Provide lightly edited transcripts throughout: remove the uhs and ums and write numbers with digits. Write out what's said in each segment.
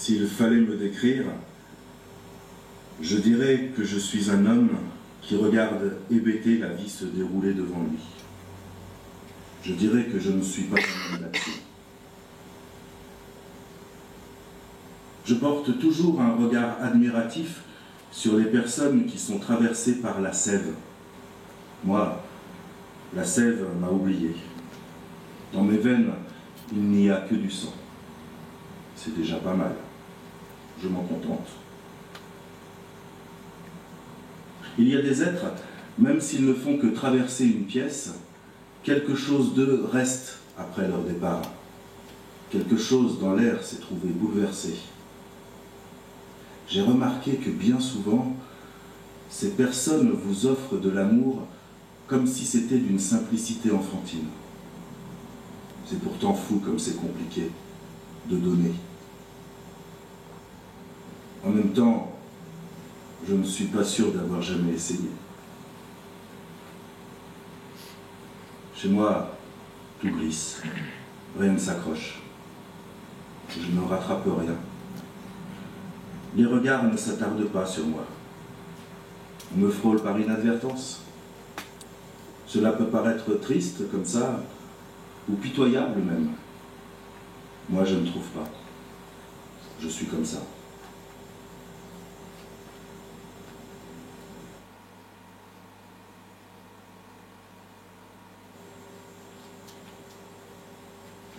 S'il fallait me décrire, je dirais que je suis un homme qui regarde hébété la vie se dérouler devant lui. Je dirais que je ne suis pas un homme d'action. Je porte toujours un regard admiratif sur les personnes qui sont traversées par la sève. Moi, la sève m'a oublié. Dans mes veines, il n'y a que du sang. C'est déjà pas mal. Je m'en contente. Il y a des êtres, même s'ils ne font que traverser une pièce, quelque chose d'eux reste après leur départ. Quelque chose dans l'air s'est trouvé bouleversé. J'ai remarqué que bien souvent, ces personnes vous offrent de l'amour comme si c'était d'une simplicité enfantine. C'est pourtant fou comme c'est compliqué de donner. En même temps, je ne suis pas sûr d'avoir jamais essayé. Chez moi, tout glisse, rien ne s'accroche. Je ne rattrape rien. Les regards ne s'attardent pas sur moi. On me frôle par inadvertance. Cela peut paraître triste comme ça, ou pitoyable même. Moi, je ne trouve pas. Je suis comme ça.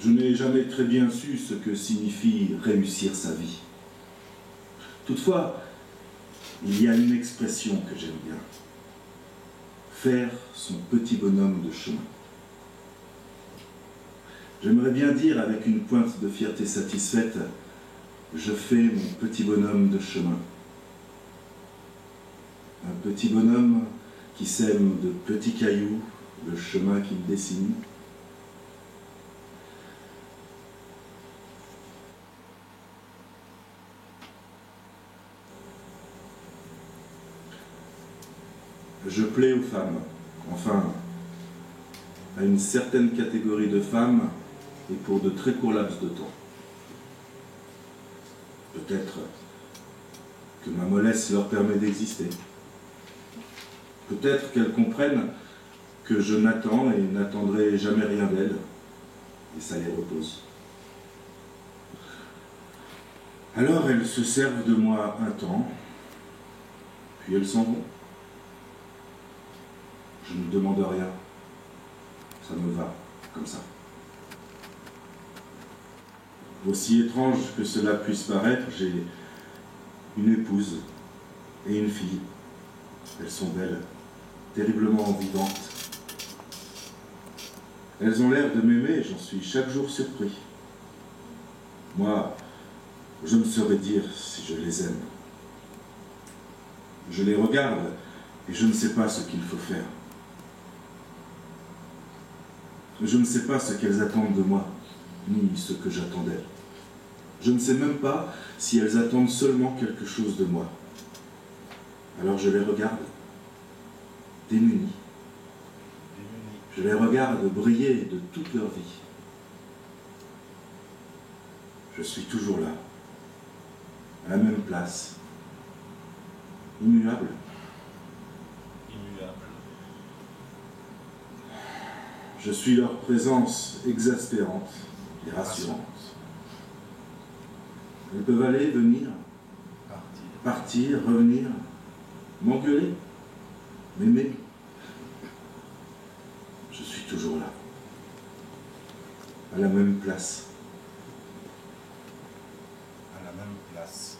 Je n'ai jamais très bien su ce que signifie réussir sa vie. Toutefois, il y a une expression que j'aime bien. Faire son petit bonhomme de chemin. J'aimerais bien dire avec une pointe de fierté satisfaite, je fais mon petit bonhomme de chemin. Un petit bonhomme qui sème de petits cailloux le chemin qu'il dessine. Je plais aux femmes, enfin, à une certaine catégorie de femmes et pour de très courts laps de temps. Peut-être que ma mollesse leur permet d'exister. Peut-être qu'elles comprennent que je n'attends et n'attendrai jamais rien d'elles, et ça les repose. Alors elles se servent de moi un temps, puis elles s'en vont. Je ne demande rien, ça me va, comme ça. Aussi étrange que cela puisse paraître, j'ai une épouse et une fille. Elles sont belles, terriblement vivantes. Elles ont l'air de m'aimer et j'en suis chaque jour surpris. Moi, je ne saurais dire si je les aime. Je les regarde et je ne sais pas ce qu'il faut faire. Je ne sais pas ce qu'elles attendent de moi, ni ce que j'attends d'elles. Je ne sais même pas si elles attendent seulement quelque chose de moi. Alors je les regarde, démunies. Je les regarde briller de toute leur vie. Je suis toujours là, à la même place, immuable. Je suis leur présence exaspérante et rassurante. Elles peuvent aller, venir, partir, revenir, m'engueuler, m'aimer. Je suis toujours là, à la même place. À la même place.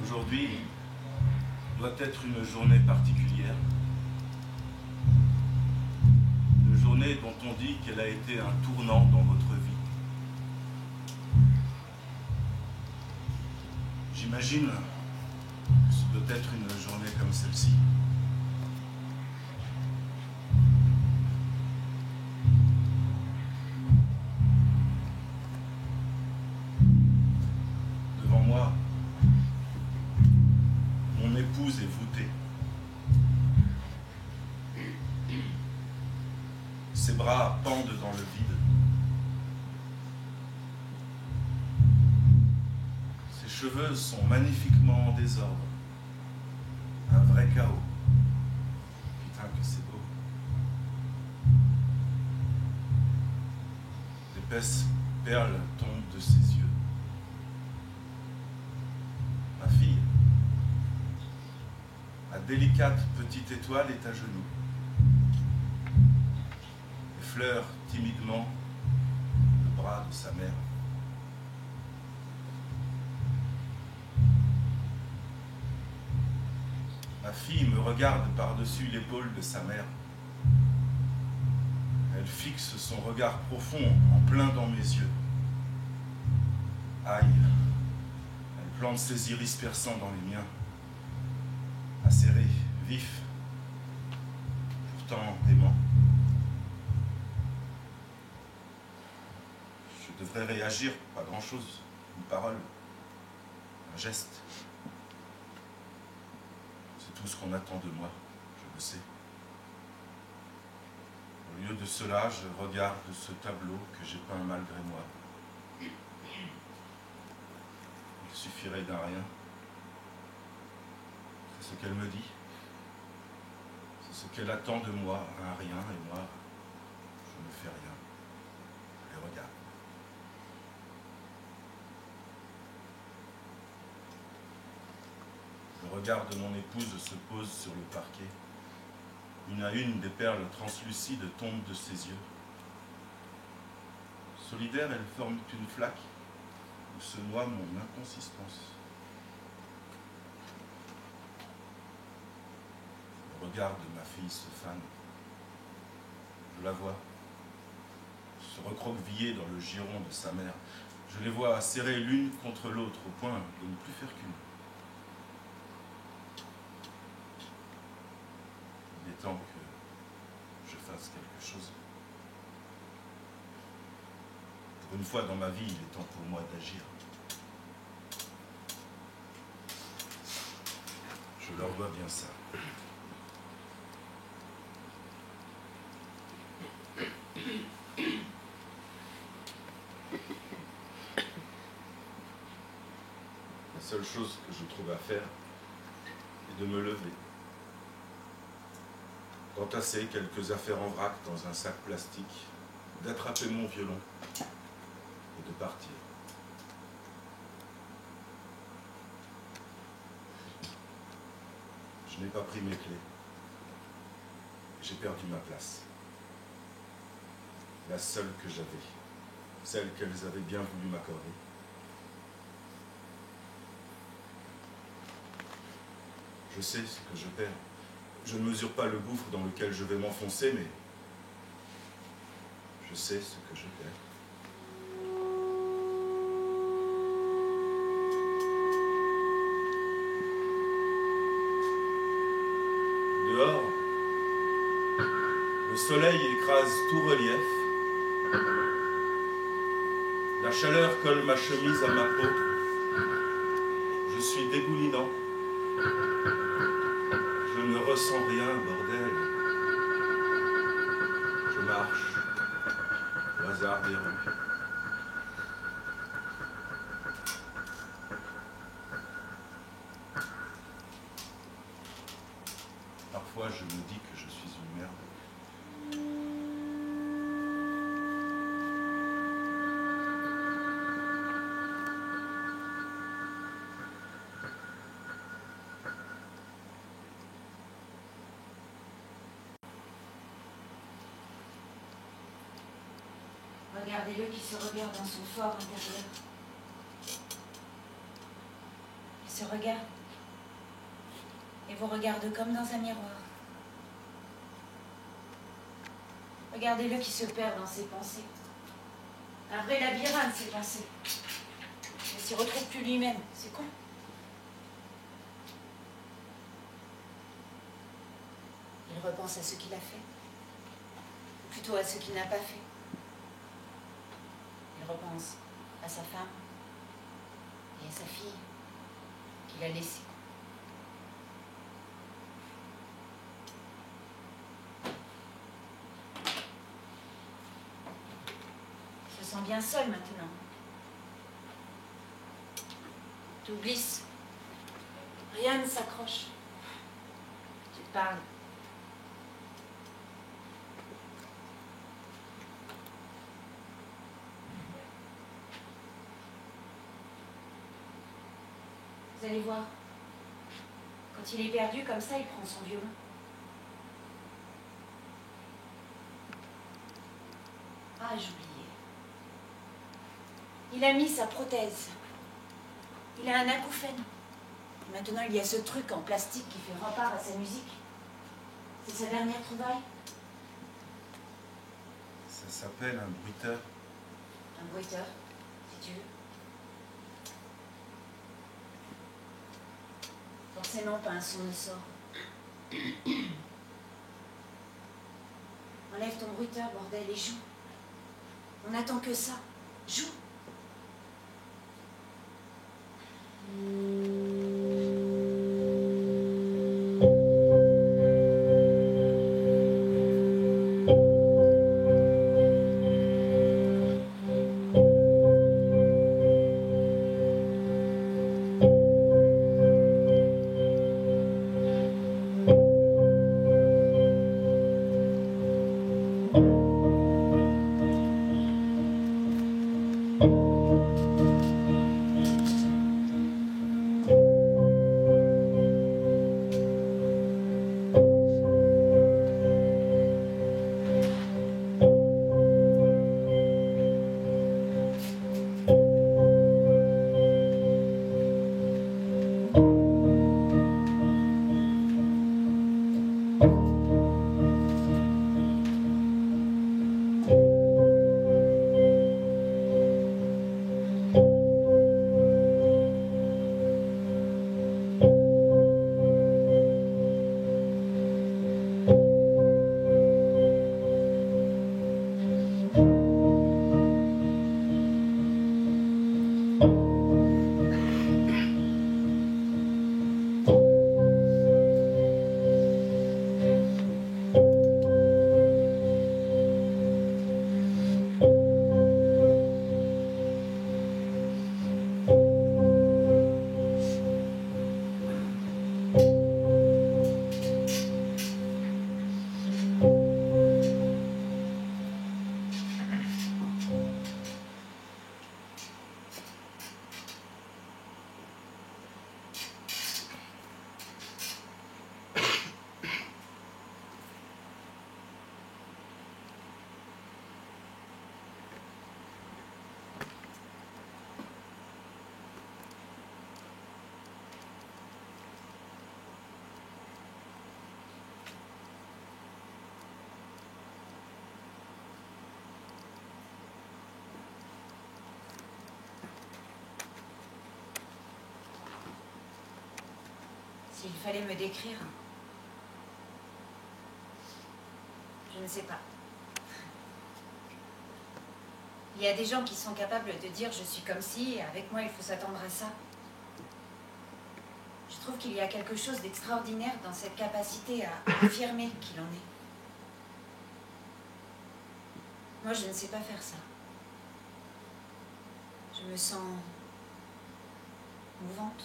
Aujourd'hui doit être une journée particulière. Une journée dont on dit qu'elle a été un tournant dans votre vie. J'imagine que ce doit être une journée comme celle-ci. Devant moi, mon épouse est voûtée. Ses bras pendent dans le vide. Ses cheveux sont magnifiquement en désordre. Un vrai chaos. Putain que c'est beau. D'épaisses perles tombent de ses yeux. Ma fille, ma délicate petite étoile est à genoux. Effleure timidement le bras de sa mère. Ma fille me regarde par-dessus l'épaule de sa mère. Elle fixe son regard profond en plein dans mes yeux. Aïe, elle plante ses iris perçants dans les miens. Acérés, vifs, pourtant aimants. Je devrais réagir, pas grand-chose, une parole, un geste. C'est tout ce qu'on attend de moi, je le sais. Au lieu de cela, je regarde ce tableau que j'ai peint malgré moi. Il suffirait d'un rien. C'est ce qu'elle me dit. C'est ce qu'elle attend de moi, un rien, et moi, je ne fais rien. Je les regarde. Le regard de mon épouse se pose sur le parquet. Une à une, des perles translucides tombent de ses yeux. Solidaires, elles forment une flaque où se noie mon inconsistance. Le regard de ma fille se fane. Je la vois se recroqueviller dans le giron de sa mère. Je les vois serrées l'une contre l'autre au point de ne plus faire qu'une. Il est temps que je fasse quelque chose. Pour une fois dans ma vie, il est temps pour moi d'agir. Je leur dois bien ça. chose que je trouve à faire est de me lever, d'entasser quelques affaires en vrac dans un sac plastique, d'attraper mon violon et de partir. Je n'ai pas pris mes clés. J'ai perdu ma place. La seule que j'avais, celle qu'elles avaient bien voulu m'accorder. Je sais ce que je perds. Je ne mesure pas le gouffre dans lequel je vais m'enfoncer, mais je sais ce que je perds. Dehors, le soleil écrase tout relief. La chaleur colle ma chemise à ma peau. Je suis dégoulinant. Je ne ressens rien, bordel. Je marche au hasard des rues. Parfois, je me dis que je suis une merde. Regardez-le qui se regarde dans son fort intérieur. Il se regarde et vous regarde comme dans un miroir. Regardez-le qui se perd dans ses pensées. Un vrai labyrinthe, ses pensées. Il ne s'y retrouve plus lui-même. C'est con. Il repense à ce qu'il a fait. Ou plutôt à ce qu'il n'a pas fait. Il repense à sa femme et à sa fille qu'il a laissée. Il se sent bien seul maintenant. Tout glisse. Rien ne s'accroche. Tu te parles. Vous allez voir, quand il est perdu comme ça, il prend son violon. Ah, j'oubliais. Il a mis sa prothèse. Il a un acouphène. Et maintenant, il y a ce truc en plastique qui fait rempart à sa musique. C'est sa dernière trouvaille. Ça s'appelle un bruiteur. Un bruiteur, si tu veux. Forcément, pas un son ne sort. Enlève ton bruiteur, bordel, et joue. On n'attend que ça. Joue. S'il fallait me décrire, je ne sais pas. Il y a des gens qui sont capables de dire je suis comme ci, et avec moi il faut s'attendre à ça. Je trouve qu'il y a quelque chose d'extraordinaire dans cette capacité à affirmer qu'il en est. Moi, je ne sais pas faire ça. Je me sens mouvante.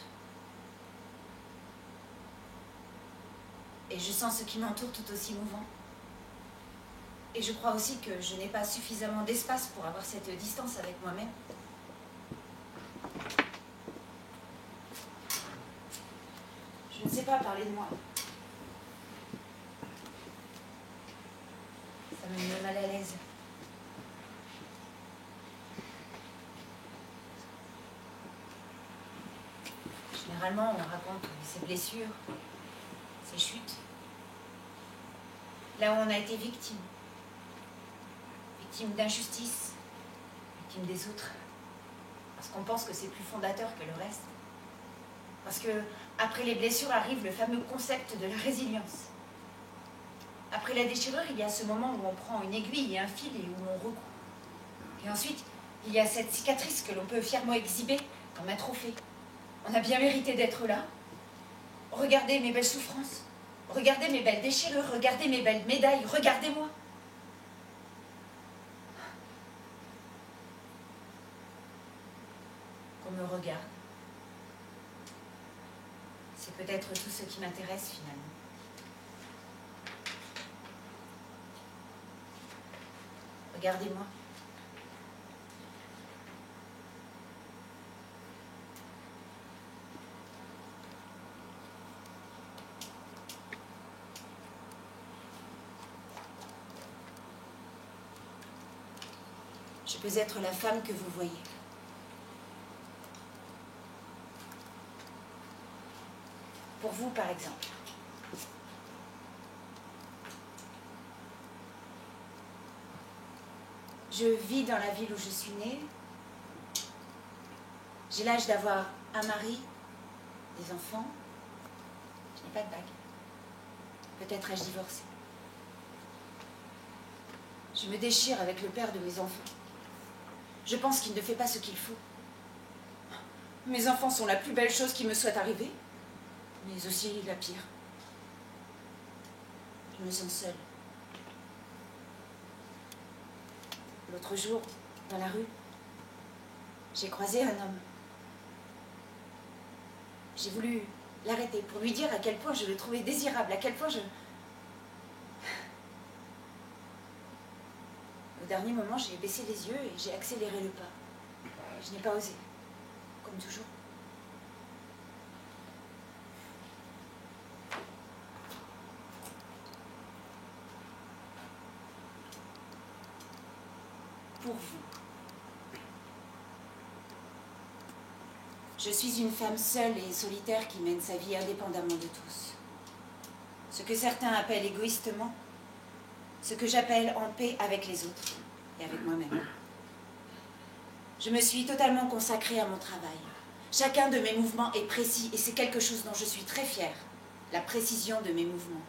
Et je sens ce qui m'entoure tout aussi mouvant. Et je crois aussi que je n'ai pas suffisamment d'espace pour avoir cette distance avec moi-même. Je ne sais pas parler de moi. Ça me met mal à l'aise. Généralement, on raconte ses blessures, ses chutes. Là où on a été victime. Victime d'injustice, victime des autres. Parce qu'on pense que c'est plus fondateur que le reste. Parce que après les blessures arrive le fameux concept de la résilience. Après la déchirure, il y a ce moment où on prend une aiguille et un fil et où on recoue. Et ensuite, il y a cette cicatrice que l'on peut fièrement exhiber comme un trophée. On a bien mérité d'être là. Regardez mes belles souffrances. Regardez mes belles déchirures. Regardez mes belles médailles. Regardez-moi. Qu'on me regarde. C'est peut-être tout ce qui m'intéresse finalement. Regardez-moi. Je peux être la femme que vous voyez. Pour vous, par exemple. Je vis dans la ville où je suis née. J'ai l'âge d'avoir un mari, des enfants. Je n'ai pas de bague. Peut-être ai-je divorcé. Je me déchire avec le père de mes enfants. Je pense qu'il ne fait pas ce qu'il faut. Mes enfants sont la plus belle chose qui me soit arrivée, mais aussi la pire. Je me sens seule. L'autre jour, dans la rue, j'ai croisé un homme. J'ai voulu l'arrêter pour lui dire à quel point je le trouvais désirable, à quel point je... Au dernier moment, j'ai baissé les yeux et j'ai accéléré le pas. Je n'ai pas osé, comme toujours. Pour vous. Je suis une femme seule et solitaire qui mène sa vie indépendamment de tous. Ce que certains appellent égoïstement, ce que j'appelle en paix avec les autres et avec moi-même. Je me suis totalement consacrée à mon travail. Chacun de mes mouvements est précis et c'est quelque chose dont je suis très fière, la précision de mes mouvements.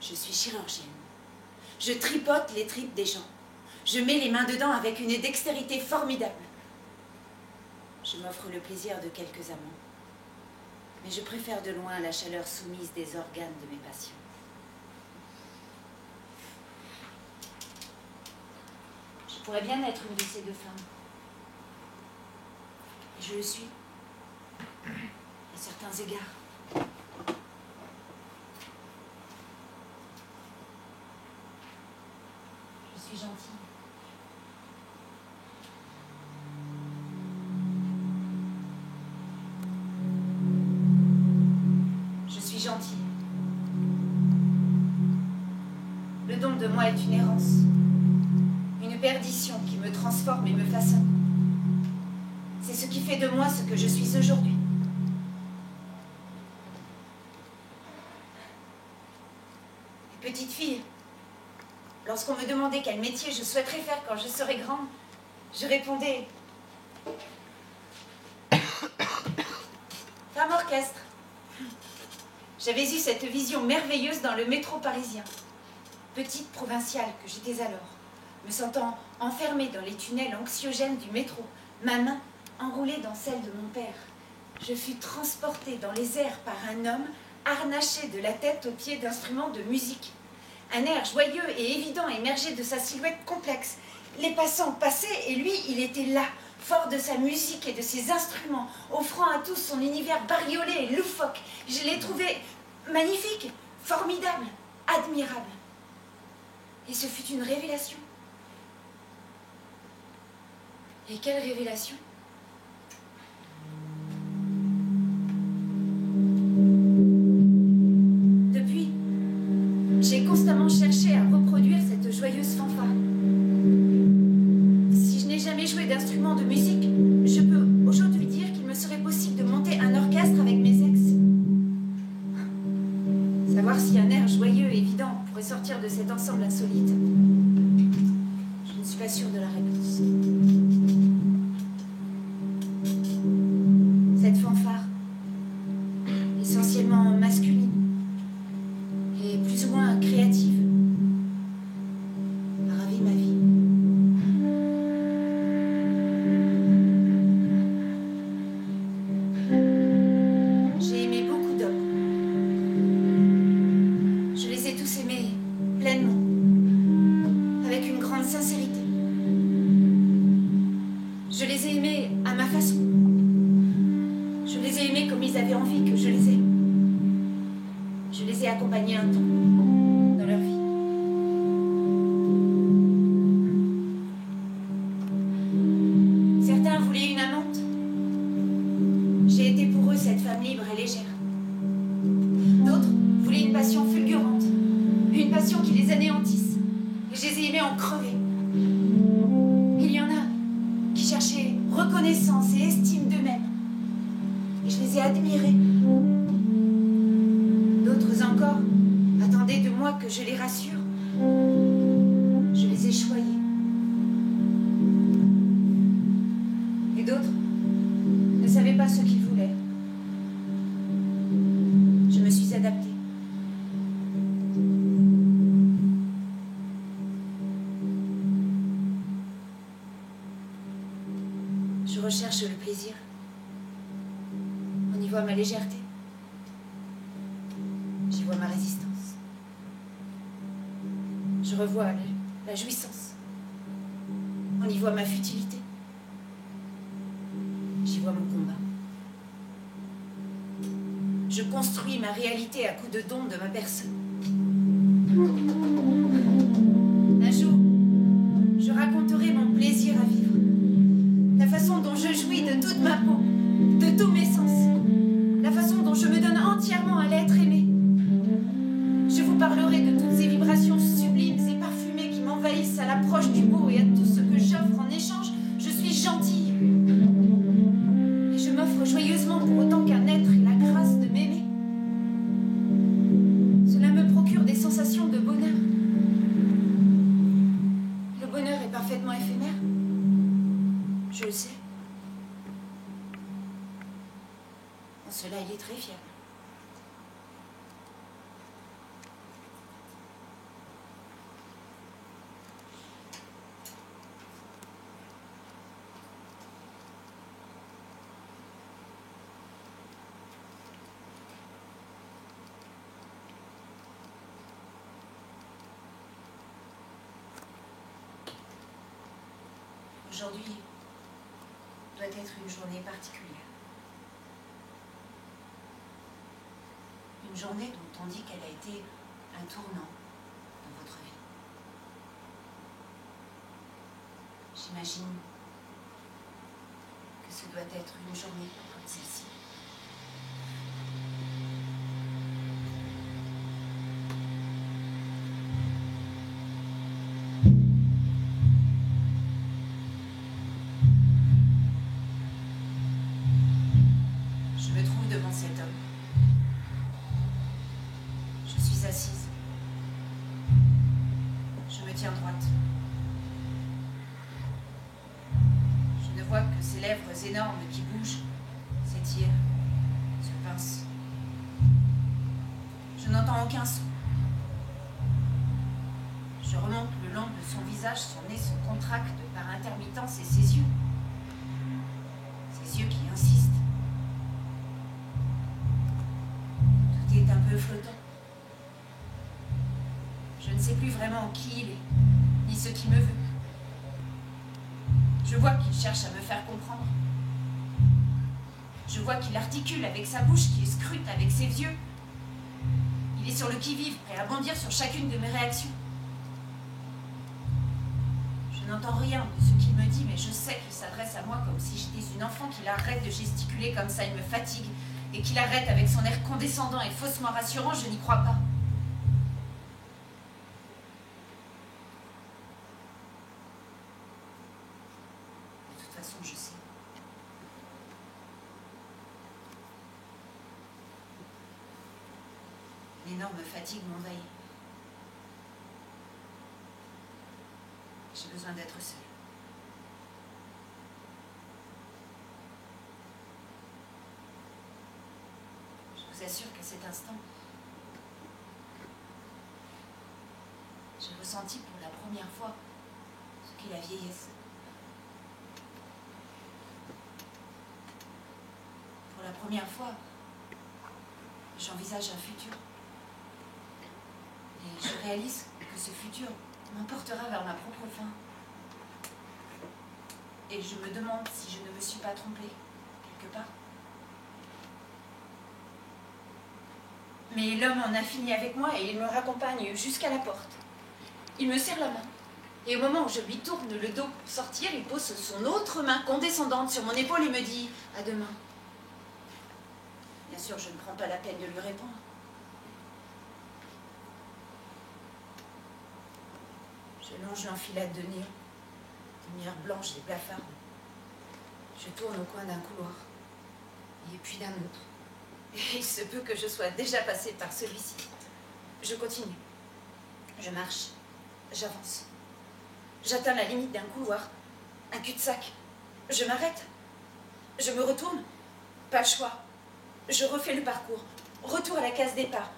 Je suis chirurgienne. Je tripote les tripes des gens. Je mets les mains dedans avec une dextérité formidable. Je m'offre le plaisir de quelques amants. Mais je préfère de loin la chaleur soumise des organes de mes patients. Je pourrais bien être une de ces deux femmes. Et je le suis. À certains égards. Je suis gentille. Je suis gentille. Le don de moi est une errance. Une perdition qui me transforme et me façonne. C'est ce qui fait de moi ce que je suis aujourd'hui. Petite fille, lorsqu'on me demandait quel métier je souhaiterais faire quand je serais grande, je répondais « Femme orchestre ». J'avais eu cette vision merveilleuse dans le métro parisien. Petite provinciale que j'étais alors, me sentant enfermée dans les tunnels anxiogènes du métro, ma main enroulée dans celle de mon père. Je fus transportée dans les airs par un homme harnaché de la tête aux pieds d'instruments de musique. Un air joyeux et évident émergeait de sa silhouette complexe. Les passants passaient et lui, il était là, fort de sa musique et de ses instruments, offrant à tous son univers bariolé et loufoque. Je l'ai trouvé magnifique, formidable, admirable. Et ce fut une révélation. Et quelle révélation? Depuis, j'ai constamment cherché à reproduire cette joyeuse fanfare. Si je n'ai jamais joué d'instrument de musique, je peux aujourd'hui dire qu'il me serait possible de monter un orchestre avec mes ex. Savoir si un air joyeux et évident pourrait sortir de cet ensemble insolite, je ne suis pas sûre de la réponse. Cette fanfare, essentiellement masculine et plus ou moins créative, a ravi ma vie. J'ai aimé beaucoup d'hommes. Je les ai tous aimés pleinement, avec une grande sincérité. Je les ai aimés à ma façon. Je les ai aimés comme ils avaient envie que je les aime. Je les ai accompagnés un temps dans leur vie. Certains voulaient une amante. J'ai été pour eux cette femme libre et légère. D'autres voulaient une passion fulgurante, une passion qui les anéantisse. Et je les ai aimés en crever. Il y en a qui cherchaient reconnaissance et estime d'eux-mêmes. Et je les ai admirés. D'autres encore attendaient de moi que je les rassure. Je les ai choyés. Et d'autres ne savaient pas ce qu'ils voulaient. Je me suis adaptée. Je recherche le plaisir. On y voit ma légèreté. J'y vois ma résistance. Je revois la jouissance. On y voit ma futilité. J'y vois mon combat. Je construis ma réalité à coups de dons de ma personne. Un jour, je raconterai mon plaisir à vivre. La façon dont je jouis de toute ma peau, de tous mes sens. La façon dont je me donne entièrement à l'être aimé. Je vous parlerai de toutes ces vibrations sublimes et parfumées qui m'envahissent à l'approche du beau et à tout ce que j'offre en échange. Je suis gentille. Et je m'offre joyeusement pour autant qu'un être ait la grâce de m'aimer. Cela me procure des sensations de bonheur. Le bonheur est parfaitement éphémère. Je le sais. En cela, il est très fiable. Aujourd'hui doit être une journée particulière. Une journée dont on dit qu'elle a été un tournant dans votre vie. J'imagine que ce doit être une journée comme celle-ci. Je me trouve devant cet homme. Je suis assise. Je me tiens droite. Je ne vois que ses lèvres énormes qui bougent, s'étirent, se pincent. Je n'entends aucun son. Je remonte le long de son visage, son nez se contracte par intermittence et ses yeux. Ses yeux qui insistent. Tout est un peu flottant. Je ne sais plus vraiment qui il est, ni ce qu'il me veut. Je vois qu'il cherche à me faire comprendre. Je vois qu'il articule avec sa bouche, qu'il scrute avec ses yeux. Il est sur le qui-vive, prêt à bondir sur chacune de mes réactions. Je n'entends rien de ce qu'il me dit, mais je sais qu'il s'adresse à moi comme si j'étais une enfant, qu'il arrête de gesticuler comme ça, il me fatigue, et qu'il arrête avec son air condescendant et faussement rassurant, je n'y crois pas. De toute façon, je sais. Une énorme fatigue m'envahit. J'ai besoin d'être seule. Je vous assure qu'à cet instant, j'ai ressenti pour la première fois ce qu'est la vieillesse. Pour la première fois, j'envisage un futur. Et je réalise que ce futur m'emportera vers ma propre fin. Et je me demande si je ne me suis pas trompée, quelque part. Mais l'homme en a fini avec moi et il me raccompagne jusqu'à la porte. Il me serre la main. Et au moment où je lui tourne le dos pour sortir, il pose son autre main condescendante sur mon épaule et me dit « À demain ». Bien sûr, je ne prends pas la peine de lui répondre. Je longe l'enfilade de néon, lumière blanche et blafarde. Je tourne au coin d'un couloir, et puis d'un autre. Et il se peut que je sois déjà passée par celui-ci. Je continue. Je marche. J'avance. J'atteins la limite d'un couloir, un cul-de-sac. Je m'arrête. Je me retourne. Pas le choix. Je refais le parcours. Retour à la case départ.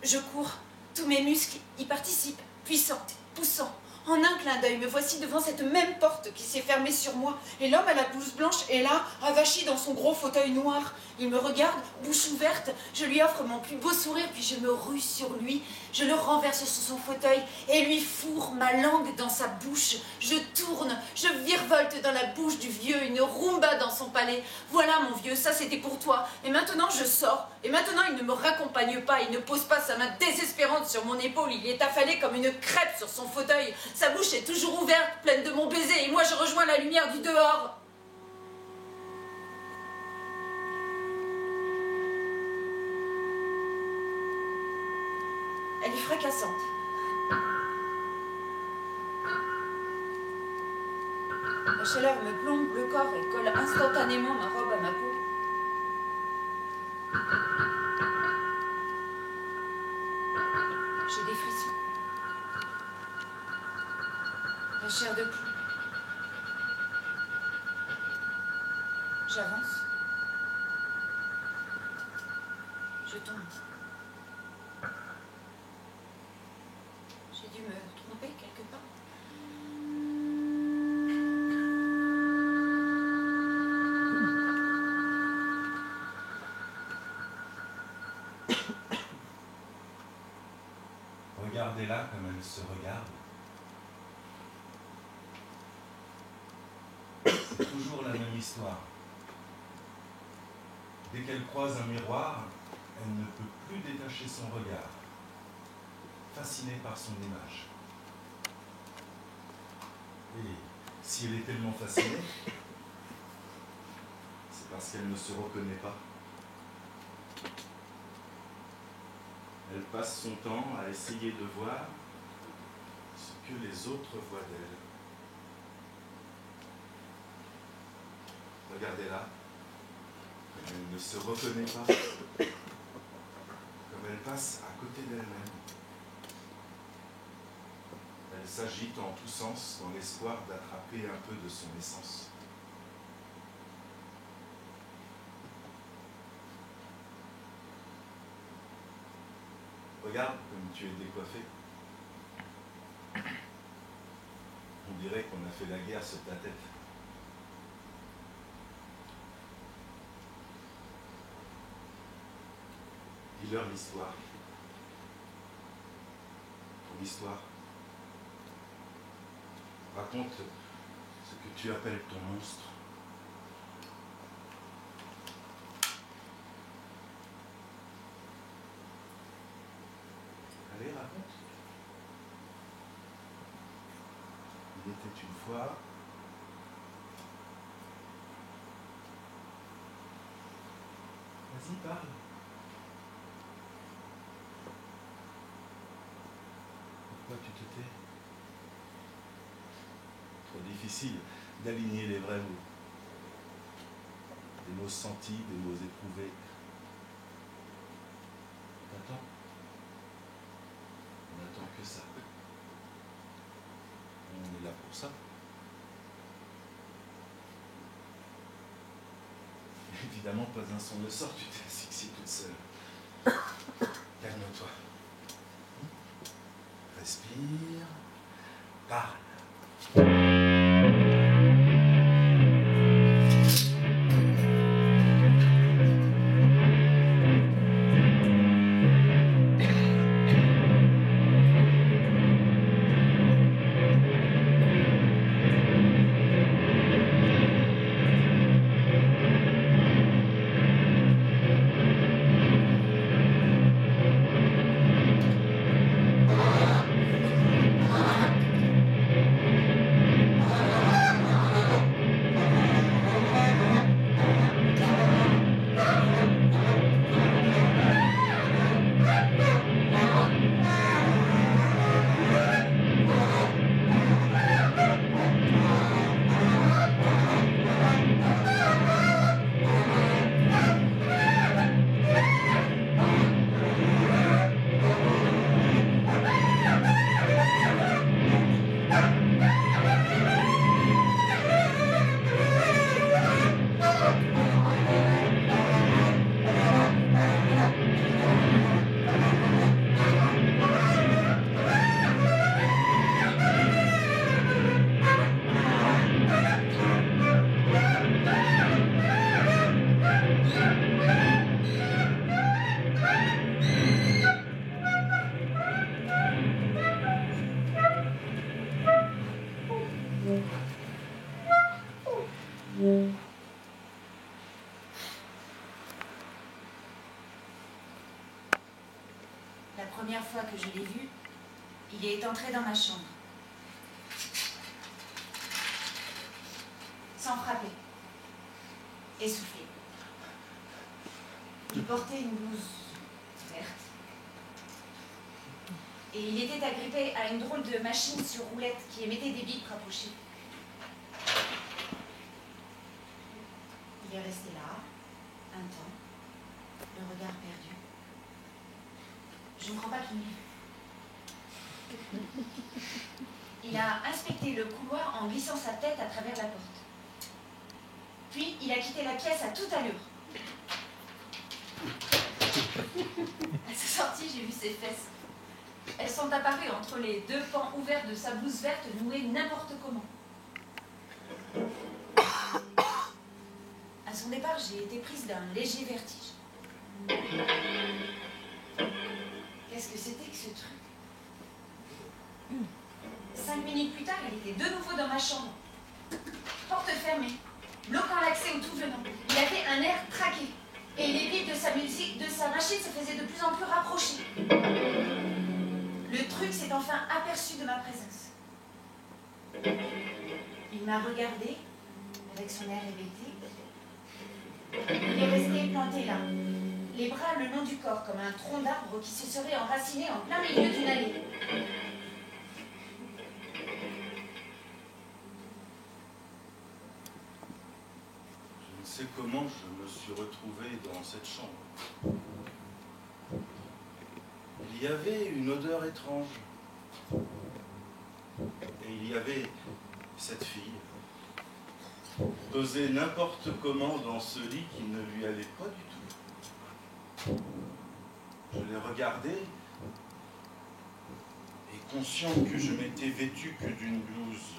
Je cours. Tous mes muscles y participent. Puissante, poussant. En un clin d'œil, me voici devant cette même porte qui s'est fermée sur moi. Et l'homme à la blouse blanche est là, avachi dans son gros fauteuil noir. Il me regarde, bouche ouverte. Je lui offre mon plus beau sourire, puis je me rue sur lui. Je le renverse sur son fauteuil et lui fourre ma langue dans sa bouche. Je tourne, je virevolte dans la bouche du vieux, une rumba dans son palais. Voilà mon vieux, ça c'était pour toi. Et maintenant je sors. Et maintenant il ne me raccompagne pas, il ne pose pas sa main désespérante sur mon épaule. Il est affalé comme une crêpe sur son fauteuil. Sa bouche est toujours ouverte, pleine de mon baiser. Et moi je rejoins la lumière du dehors. Elle est fracassante. La chaleur me plombe le corps et colle instantanément ma robe à ma peau. J'ai des frissons. La chair de poule. J'avance. Je tombe. J'ai dû me tromper quelque part. Regardez-la comme elle se regarde. C'est toujours la même histoire. Dès qu'elle croise un miroir, elle ne peut plus détacher son regard, fascinée par son image. Et si elle est tellement fascinée, c'est parce qu'elle ne se reconnaît pas. Elle passe son temps à essayer de voir ce que les autres voient d'elle. Regardez-la, comme elle ne se reconnaît pas, comme elle passe à côté d'elle-même. Elle s'agite en tous sens dans l'espoir d'attraper un peu de son essence. Regarde comme tu es décoiffé. On dirait qu'on a fait la guerre sur ta tête. Dis-leur l'histoire. Ton histoire. Raconte ce que tu appelles ton monstre. Allez, raconte. Il était une fois. Vas-y, parle. Pourquoi tu te tais? Trop difficile d'aligner les vrais mots. Des mots sentis, des mots éprouvés. T'attends. On n'attend que ça. On est là pour ça. Évidemment, pas un son ne sort, tu t'es asphyxiée toute seule. Calme-toi. Respire. Parle. La première fois que je l'ai vu, il est entré dans ma chambre. Sans frapper. Essoufflé. Il portait une blouse verte. Et il était agrippé à une drôle de machine sur roulette qui émettait des bips rapprochés. Il est resté là, un temps, le regard perdu. Je ne crois pas qu'il m'ait vu. Il a inspecté le couloir en glissant sa tête à travers la porte. Puis, il a quitté la pièce à toute allure. À sa sortie, j'ai vu ses fesses. Elles sont apparues entre les deux pans ouverts de sa blouse verte nouée n'importe comment. À son départ, j'ai été prise d'un léger vertige. Qu'est-ce que c'était que ce truc? 5 minutes plus tard, il était de nouveau dans ma chambre. Porte fermée, bloquant l'accès au tout venant. Il avait un air traqué. Et les bips de sa musique, de sa machine se faisaient de plus en plus rapprochés. Le truc s'est enfin aperçu de ma présence. Il m'a regardé avec son air hébété. Il est resté planté là, les bras le long du corps, comme un tronc d'arbre qui se serait enraciné en plein milieu d'une allée. Je ne sais comment je me suis retrouvé dans cette chambre. Il y avait une odeur étrange. Et il y avait cette fille, posée n'importe comment dans ce lit qui ne lui allait pas du tout. Je l'ai regardée conscient que je m'étais vêtu que d'une blouse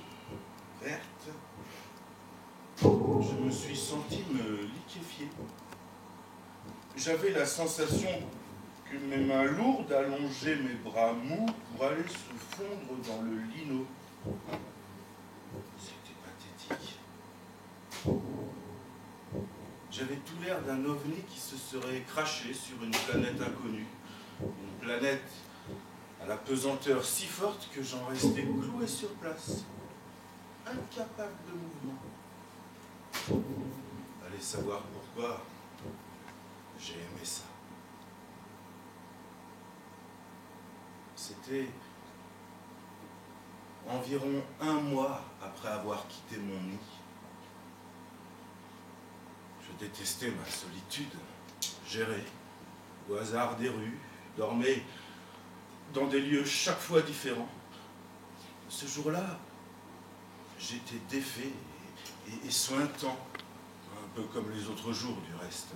verte, je me suis senti me liquéfier. J'avais la sensation que mes mains lourdes allongeaient mes bras mous pour aller se fondre dans le lino. C'était pathétique. J'avais tout l'air d'un ovni qui se serait craché sur une planète inconnue. Une planète à la pesanteur si forte que j'en restais cloué sur place, incapable de mouvement. Allez savoir pourquoi j'ai aimé ça. C'était environ 1 mois après avoir quitté mon nid. Je détestais ma solitude, j'errais au hasard des rues, dormais dans des lieux chaque fois différents. Ce jour-là, j'étais défait et suintant, un peu comme les autres jours du reste.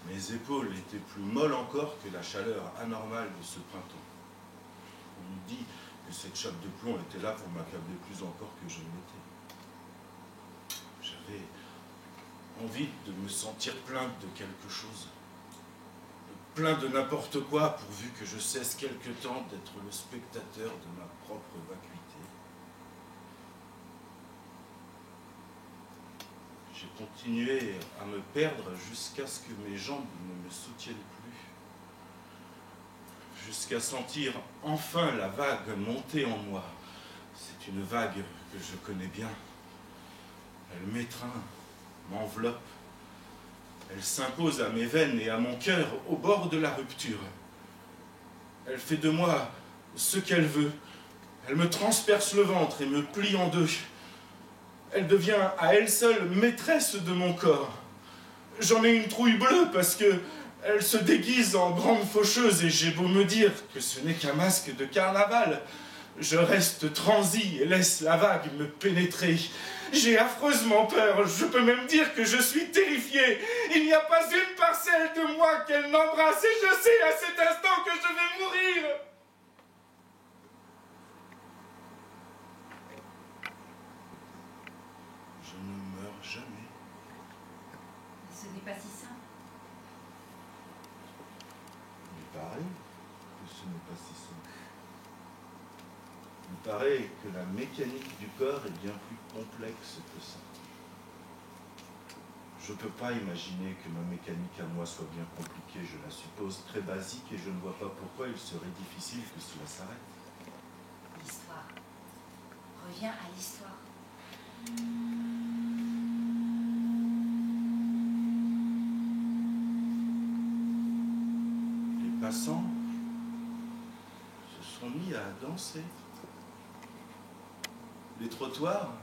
Mes épaules étaient plus molles encore que la chaleur anormale de ce printemps. On nous dit que cette chape de plomb était là pour m'accabler plus encore que je ne l'étais. J'avais envie de me sentir plein de quelque chose. Plein de n'importe quoi, pourvu que je cesse quelque temps d'être le spectateur de ma propre vacuité. J'ai continué à me perdre jusqu'à ce que mes jambes ne me soutiennent plus. Jusqu'à sentir enfin la vague monter en moi. C'est une vague que je connais bien. Elle m'étreint, m'enveloppe. Elle s'impose à mes veines et à mon cœur au bord de la rupture. Elle fait de moi ce qu'elle veut. Elle me transperce le ventre et me plie en deux. Elle devient à elle seule maîtresse de mon corps. J'en ai une trouille bleue parce que elle se déguise en grande faucheuse et j'ai beau me dire que ce n'est qu'un masque de carnaval. Je reste transi et laisse la vague me pénétrer. J'ai affreusement peur, je peux même dire que je suis terrifié. Il n'y a pas une parcelle de moi qu'elle n'embrasse et je sais à cet instant que je vais mourir. Je ne meurs jamais. Ce n'est pas si simple. Il paraît que ce n'est pas si simple. Il paraît que la mécanique du corps est bien plus complexe que ça. Je ne peux pas imaginer que ma mécanique à moi soit bien compliquée. Je la suppose très basique et je ne vois pas pourquoi il serait difficile que cela s'arrête. L'histoire. Reviens à l'histoire. Les passants se sont mis à danser. Les trottoirs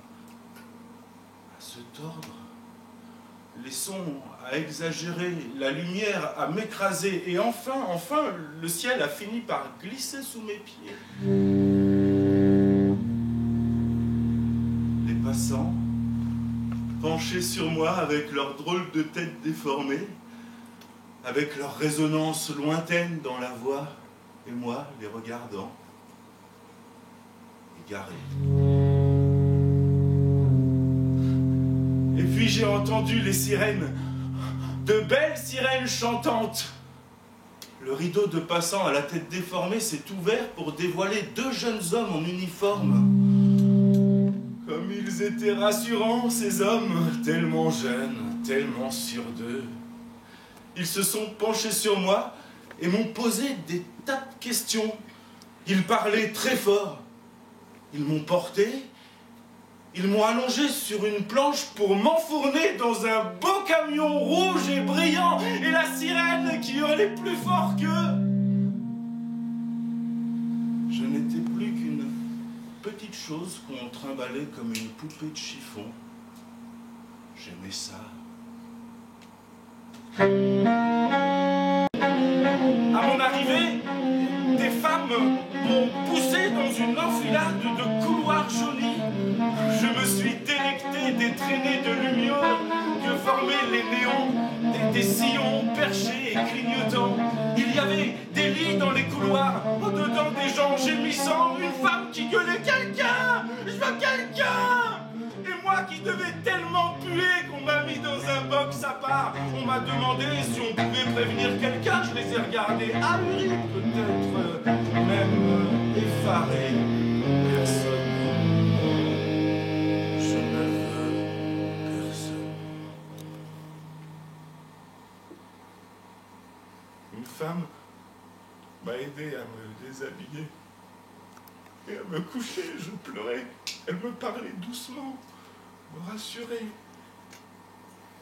à se tordre, les sons à exagérer, la lumière à m'écraser, et enfin, le ciel a fini par glisser sous mes pieds. Les passants, penchés sur moi avec leur drôle de tête déformée, avec leur résonance lointaine dans la voix, et moi les regardant, égaré. Et puis j'ai entendu les sirènes, de belles sirènes chantantes. Le rideau de passants à la tête déformée s'est ouvert pour dévoiler 2 jeunes hommes en uniforme. Comme ils étaient rassurants, ces hommes, tellement jeunes, tellement sûrs d'eux. Ils se sont penchés sur moi et m'ont posé des tas de questions. Ils parlaient très fort. Ils m'ont porté. Ils m'ont allongé sur une planche pour m'enfourner dans un beau camion rouge et brillant, et la sirène qui hurlait plus fort qu'eux. Je n'étais plus qu'une petite chose qu'on trimballait comme une poupée de chiffon. J'aimais ça. À mon arrivée, des femmes m'ont poussé dans une enfilade de couloirs jaunis. Je me suis délecté des traînées de lumière que formaient les néons, des sillons perchés et clignotants. Il y avait des lits dans les couloirs, au-dedans des gens gémissants, sa part. On m'a demandé si on pouvait prévenir quelqu'un. Je les ai regardés ahuris, peut-être même effarés. Personne. Je ne veux personne. Une femme m'a aidé à me déshabiller et à me coucher. Je pleurais. Elle me parlait doucement, me rassurait.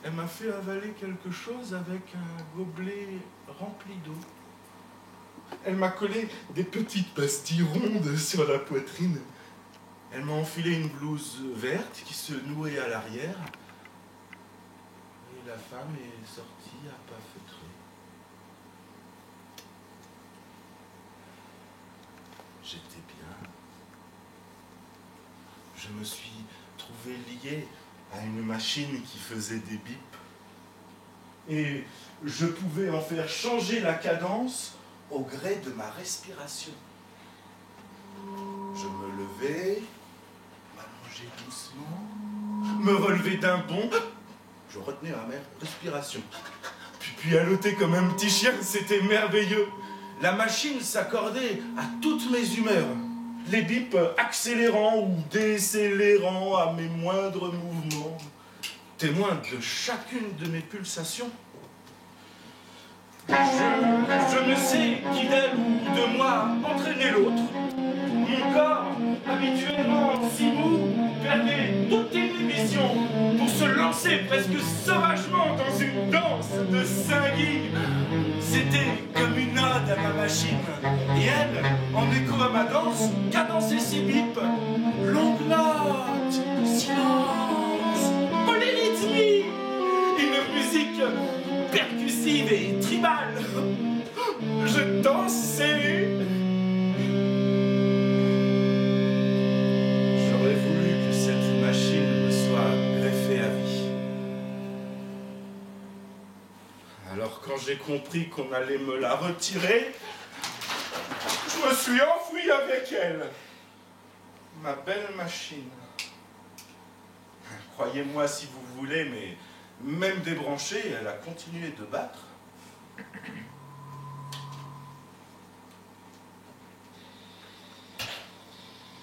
Elle m'a fait avaler quelque chose avec un gobelet rempli d'eau. Elle m'a collé des petites pastilles rondes sur la poitrine. Elle m'a enfilé une blouse verte qui se nouait à l'arrière. Et la femme est sortie à pas feutrés. J'étais bien. Je me suis trouvé lié à une machine qui faisait des bips. Et je pouvais en faire changer la cadence au gré de ma respiration. Je me levais, m'allonger doucement, me relever d'un bond. Je retenais ma respiration. Puis alloter comme un petit chien, c'était merveilleux. La machine s'accordait à toutes mes humeurs. Les bips accélérant ou décélérant à mes moindres mouvements, témoin de chacune de mes pulsations. Je ne sais qui d'elle ou de moi entraînait l'autre. Mon corps, habituellement si mou, perdait toute inhibition pour se lancer presque sauvagement dans une danse de Saint-Guy. C'était comme une ode à ma machine. Et elle, en écho à ma danse, cadençait ses bips. Longue note, silence, polyrythmie, une musique percussive et tribale. Je dansais. J'aurais voulu que cette machine me soit greffée à vie. Alors quand j'ai compris qu'on allait me la retirer, je me suis enfoui avec elle. Ma belle machine. Croyez-moi si vous voulez, mais même débranchée, elle a continué de battre.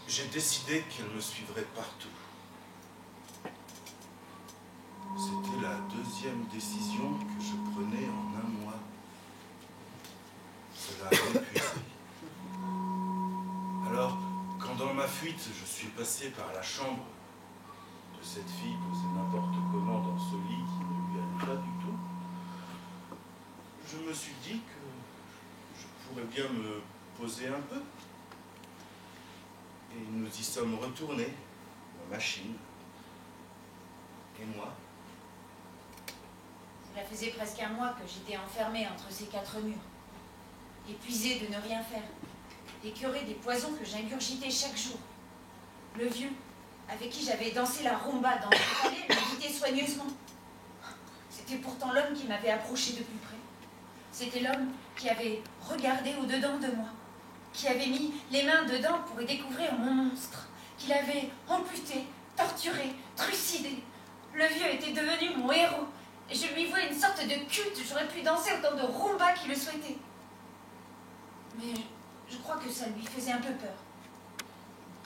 J'ai décidé qu'elle me suivrait partout. C'était la deuxième décision que je prenais en un mois. Cela m'épuisait. Alors, quand dans ma fuite, je suis passé par la chambre de cette fille posée n'importe comment dans ce lit qui ne lui allait pas du tout, je me suis dit que je pourrais bien me poser un peu. Et nous y sommes retournés, la machine et moi. Cela faisait presque un mois que j'étais enfermée entre ces quatre murs, épuisée de ne rien faire, écœurée des poisons que j'ingurgitais chaque jour. Le vieux, avec qui j'avais dansé la rumba dans le palais, m'invitait soigneusement. C'était pourtant l'homme qui m'avait approché de plus près. C'était l'homme qui avait regardé au-dedans de moi, qui avait mis les mains dedans pour y découvrir mon monstre, qui l'avait amputé, torturé, trucidé. Le vieux était devenu mon héros, et je lui vouais une sorte de culte. J'aurais pu danser autant de rumba qu'il le souhaitait. Mais je crois que ça lui faisait un peu peur.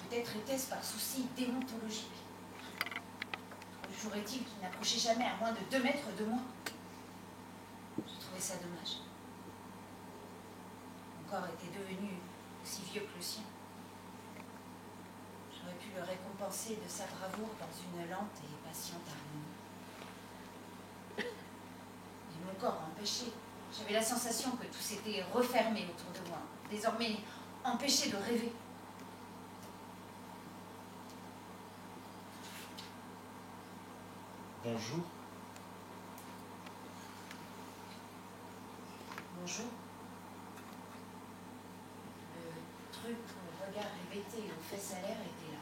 Peut-être était-ce par souci déontologique. Toujours est-il qu'il n'approchait jamais à moins de 2 mètres de moi. Je trouvais ça dommage. Mon corps était devenu aussi vieux que le sien. J'aurais pu le récompenser de sa bravoure dans une lente et patiente harmonie. Mais mon corps empêché. J'avais la sensation que tout s'était refermé autour de moi, désormais empêché de rêver. Bonjour. Bonjour. Le truc au regard hébété et aux fesses à l'air était là.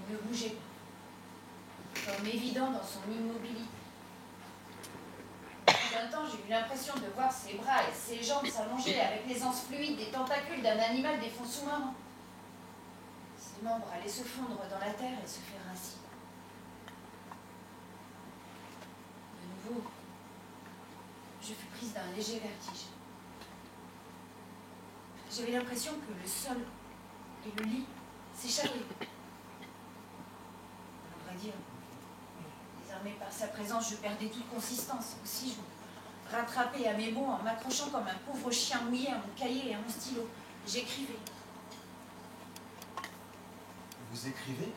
Il ne bougeait pas, comme évident dans son immobilité. Depuis un temps, j'ai eu l'impression de voir ses bras et ses jambes s'allonger avec l'aisance fluide des tentacules d'un animal des fonds sous-marins. Ses membres allaient se fondre dans la terre et se faire ainsi. nouveau, je fus prise d'un léger vertige. J'avais l'impression que le sol et le lit s'échappaient. À vrai dire, désarmée par sa présence, je perdais toute consistance. Aussi, je me rattrapais à mes mots en m'accrochant comme un pauvre chien mouillé à mon cahier et à mon stylo. J'écrivais. Vous écrivez?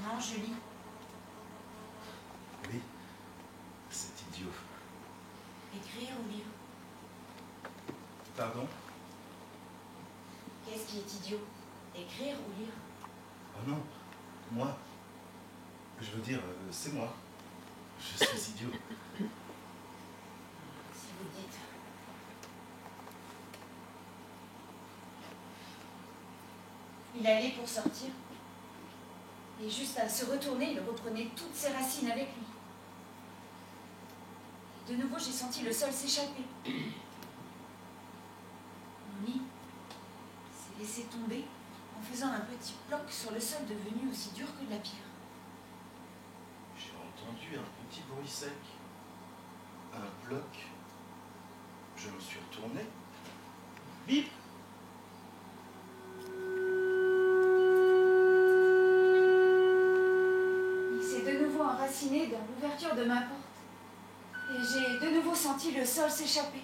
Non, je lis. Oui, c'est idiot. Écrire ou lire? Pardon? Qu'est-ce qui est idiot? Écrire ou lire? Oh non, moi. Je veux dire, c'est moi. Je suis idiot. Si vous le dites. Il allait pour sortir. Et juste à se retourner, il reprenait toutes ses racines avec lui. Et de nouveau, j'ai senti le sol s'échapper. Mon lit s'est laissé tomber en faisant un petit bloc sur le sol devenu aussi dur que de la pierre. J'ai entendu un petit bruit sec. Un bloc. Je me suis retourné. Bip! Il s'est de nouveau enraciné dans l'ouverture de ma porte. Et j'ai de nouveau senti le sol s'échapper.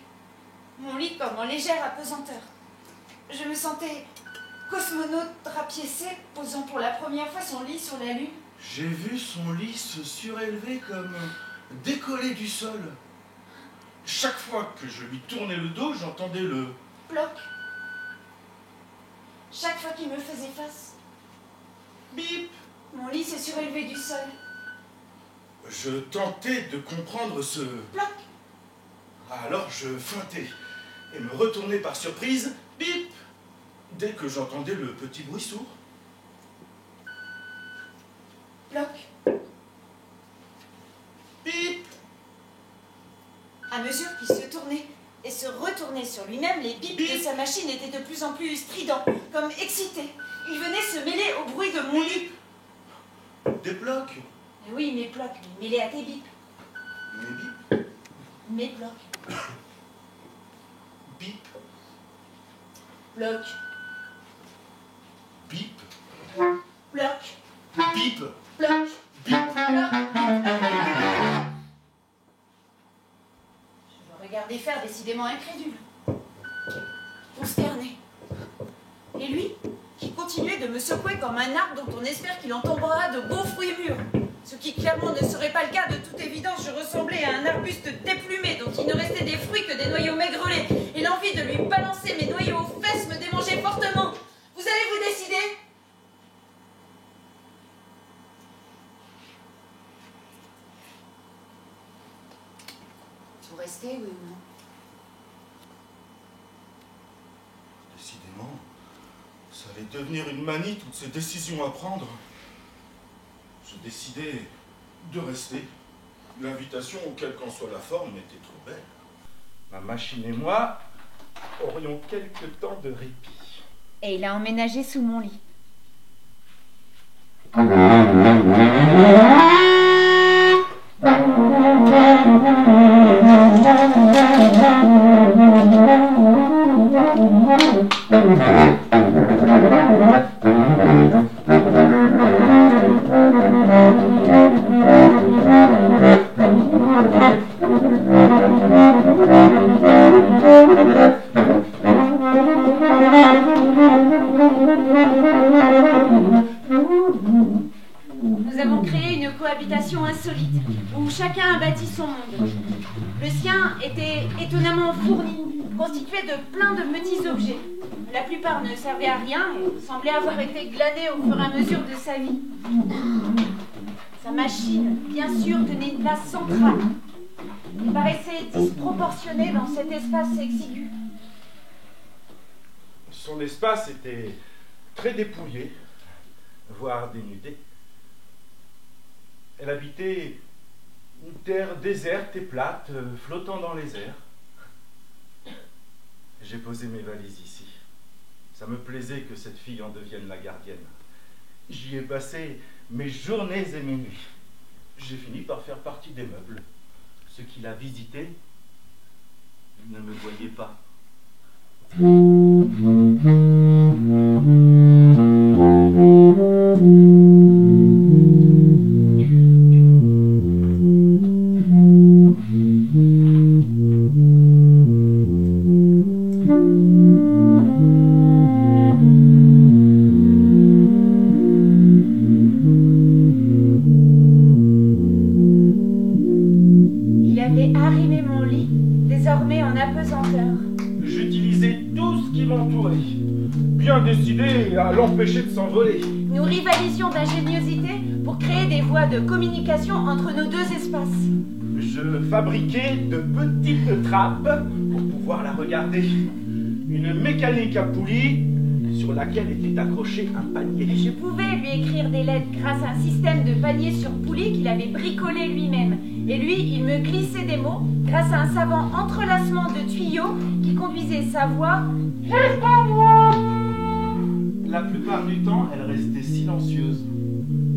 Mon lit comme en légère apesanteur. Je me sentais cosmonaute rapiécé, posant pour la première fois son lit sur la lune. J'ai vu son lit se surélever comme décoller du sol. Chaque fois que je lui tournais le dos, j'entendais le Bloc. Chaque fois qu'il me faisait face, bip. mon lit se surélevait du sol. Je tentais de comprendre ce Bloc. alors je feintais et me retournais par surprise, bip, dès que j'entendais le petit bruit sourd. Bloc. Bip. À mesure qu'il se tournait et se retournait sur lui-même, les bips de sa machine étaient de plus en plus stridents, comme excités. Ils venaient se mêler au bruit de mon lit. Des blocs. Mais oui, mes blocs, mais mêlés à tes bips. Mais bip, Mes blocs. bip, Bloc. bip, Bloc. bip, Bloc. bip. Je le regardais faire, décidément incrédule. Consterné. Et lui, qui continuait de me secouer comme un arbre dont on espère qu'il en tombera de beaux fruits mûrs. Ce qui clairement ne serait pas le cas. De toute évidence, je ressemblais à un arbuste déplumé dont il ne restait des fruits que des noyaux maigrelés. Et l'envie de lui balancer mes noyaux aux fesses me démangeait fortement. Vous allez vous décider? Vous restez, oui ou non? Décidément, ça allait devenir une manie, toutes ces décisions à prendre. Je décidai de rester. L'invitation, quelle qu'en soit la forme, était trop belle. Ma machine et moi aurions quelque temps de répit. Et il a emménagé sous mon lit. Nous avons créé une cohabitation insolite, où chacun a bâti son monde. Le sien était étonnamment fourni, constitué de plein de petits objets. La plupart ne servaient à rien et semblaient avoir été glanés au fur et à mesure de sa vie. Sa machine, bien sûr, tenait une place centrale. Il paraissait disproportionné dans cet espace exigu. Son espace était très dépouillé, voire dénudé. Elle habitait une terre déserte et plate, flottant dans les airs. J'ai posé mes valises ici. Ça me plaisait que cette fille en devienne la gardienne. J'y ai passé mes journées et mes nuits. J'ai fini par faire partie des meubles. ceux qui la visitaient ne me voyaient pas. Il avait arrimé mon lit, désormais en apesanteur. J'utilisais tout ce qui m'entourait, bien décidé à l'empêcher de s'envoler. Nous rivalisions d'ingéniosité pour créer des voies de communication entre nos deux espaces. Je fabriquais de petites trappes pour pouvoir la regarder. Une mécanique à poulie sur laquelle était accroché un panier. Je pouvais lui écrire des lettres grâce à un système de panier sur poulie qu'il avait bricolé lui-même. Et lui, il me glissait des mots grâce à un savant entrelacement de tuyaux qui conduisait sa voix jusqu'à moi. La plupart du temps, elle restait silencieuse.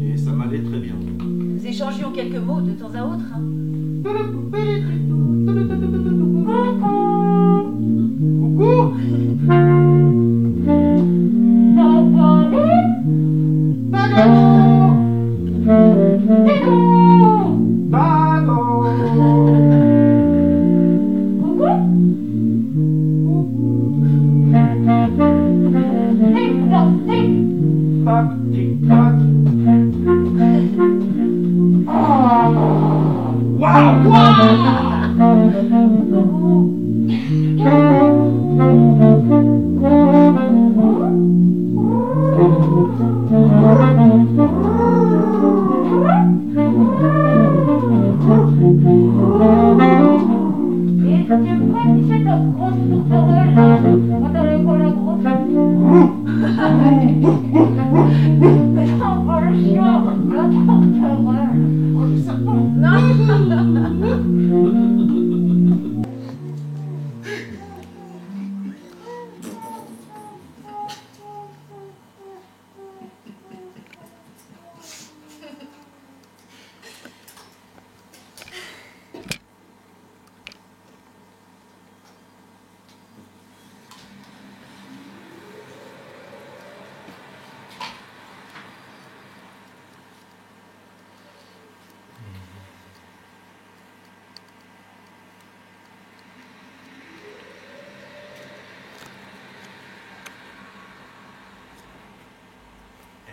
Et ça m'allait très bien. Nous échangions quelques mots de temps à autre. Coucou.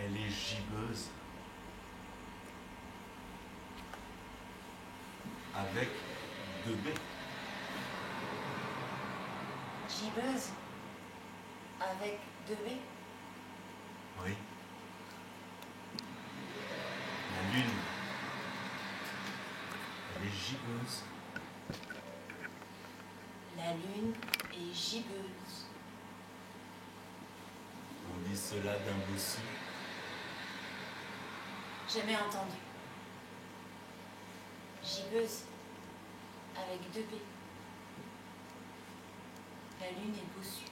Elle est gibbeuse. Avec 2 B. Gibbeuse avec 2 B. Oui. La lune. Elle est gibbeuse. La lune est gibbeuse. On dit cela d'un bossu. Jamais entendu. Gibbeuse avec 2 B. La lune est bossue.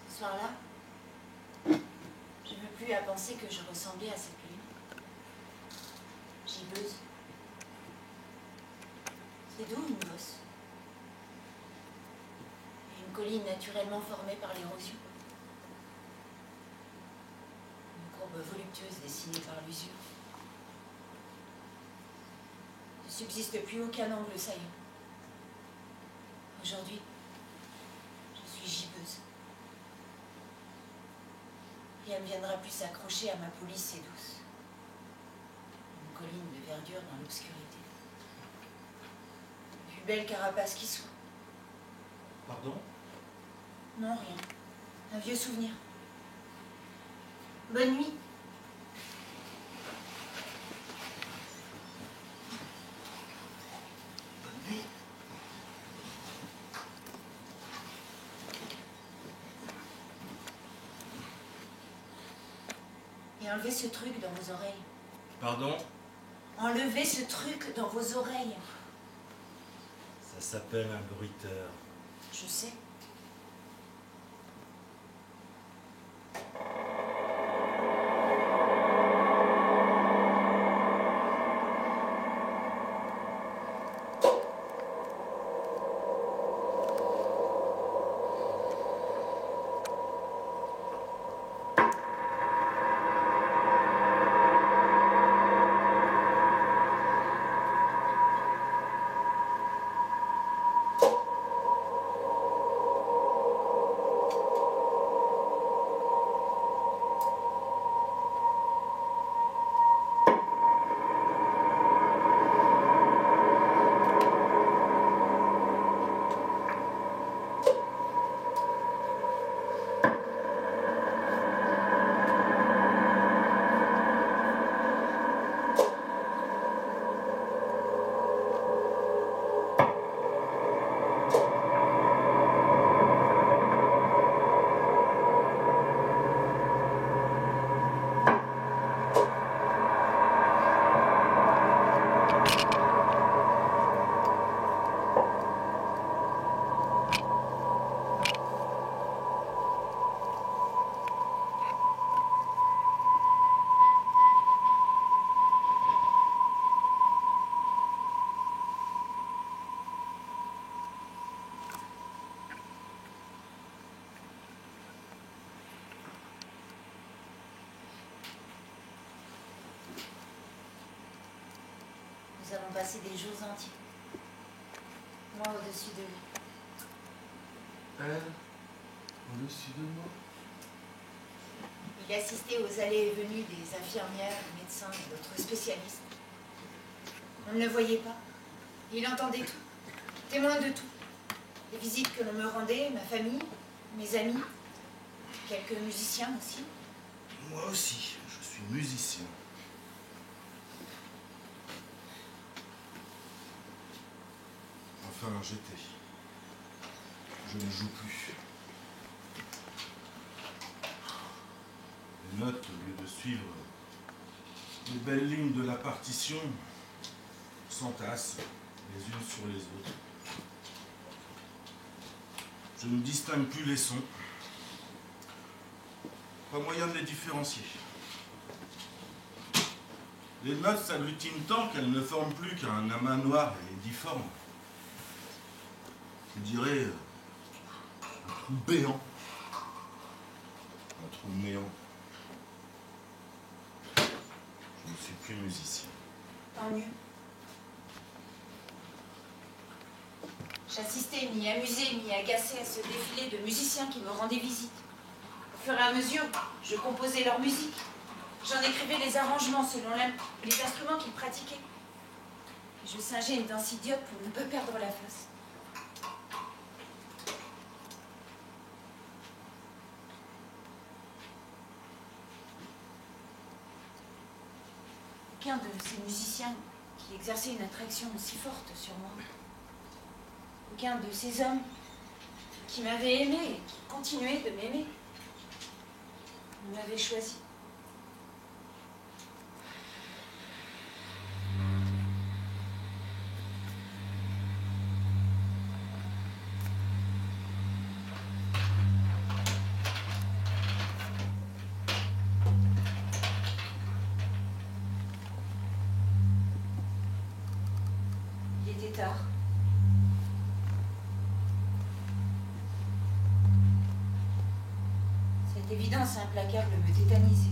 Ce soir-là, je ne veux plus à penser que je ressemblais à cette lune. Gibbeuse. C'est d'où une bosse? Une colline naturellement formée par l'érosion. Une courbe voluptueuse dessinée par l'usure. Ne subsiste plus aucun angle saillant. Aujourd'hui, je suis gibbeuse. Rien ne viendra plus s'accrocher à ma police et douce. Une colline de verdure dans l'obscurité. La plus belle carapace qui soit. Pardon? Non, rien. Un vieux souvenir. Bonne nuit. Bonne nuit. Et enlevez ce truc dans vos oreilles. Pardon? Enlevez ce truc dans vos oreilles. Ça s'appelle un bruiteur. Je sais. Nous allons passer des jours entiers. Moi au-dessus de lui. Elle, au-dessus de moi. Il assistait aux allées et venues des infirmières, des médecins et d'autres spécialistes. On ne le voyait pas. Il entendait tout, témoin de tout. Les visites que l'on me rendait, ma famille, mes amis, quelques musiciens aussi. Moi aussi, je suis musicien. Enfin, j'étais. Je ne joue plus. Les notes, au lieu de suivre les belles lignes de la partition, s'entassent les unes sur les autres. Je ne distingue plus les sons. Pas moyen de les différencier. Les notes s'agglutinent tant qu'elles ne forment plus qu'un amas noir et difforme. Je dirais un trou béant. Un trou néant. Je ne suis plus musicien. Tant mieux. J'assistais, m'y amusais, m'y agacais à ce défilé de musiciens qui me rendaient visite. Au fur et à mesure, je composais leur musique. J'en écrivais les arrangements selon les instruments qu'ils pratiquaient. Et je singeais une danse idiote pour ne pas perdre la face. Aucun de ces musiciens qui exerçaient une attraction aussi forte sur moi, aucun de ces hommes qui m'avaient aimé et qui continuaient de m'aimer, ne m'avait choisi. Il était tard. Cette évidence implacable me tétanisait.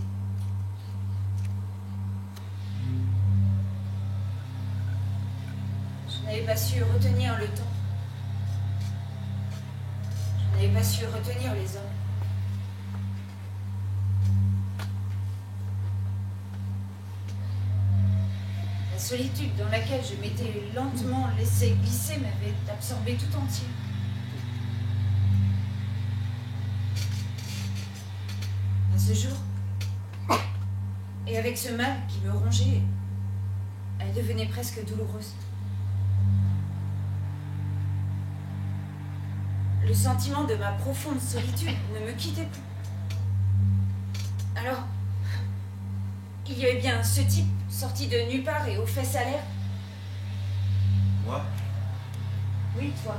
Je n'avais pas su retenir le temps. Je n'avais pas su retenir les hommes. La solitude dans laquelle je m'étais lentement laissée glisser m'avait absorbé tout entier. À ce jour, et avec ce mal qui me rongeait, elle devenait presque douloureuse. Le sentiment de ma profonde solitude ne me quittait plus. Alors, il y avait bien ce type, sorti de nulle part et aux fesses à l'air. Moi, Oui, toi.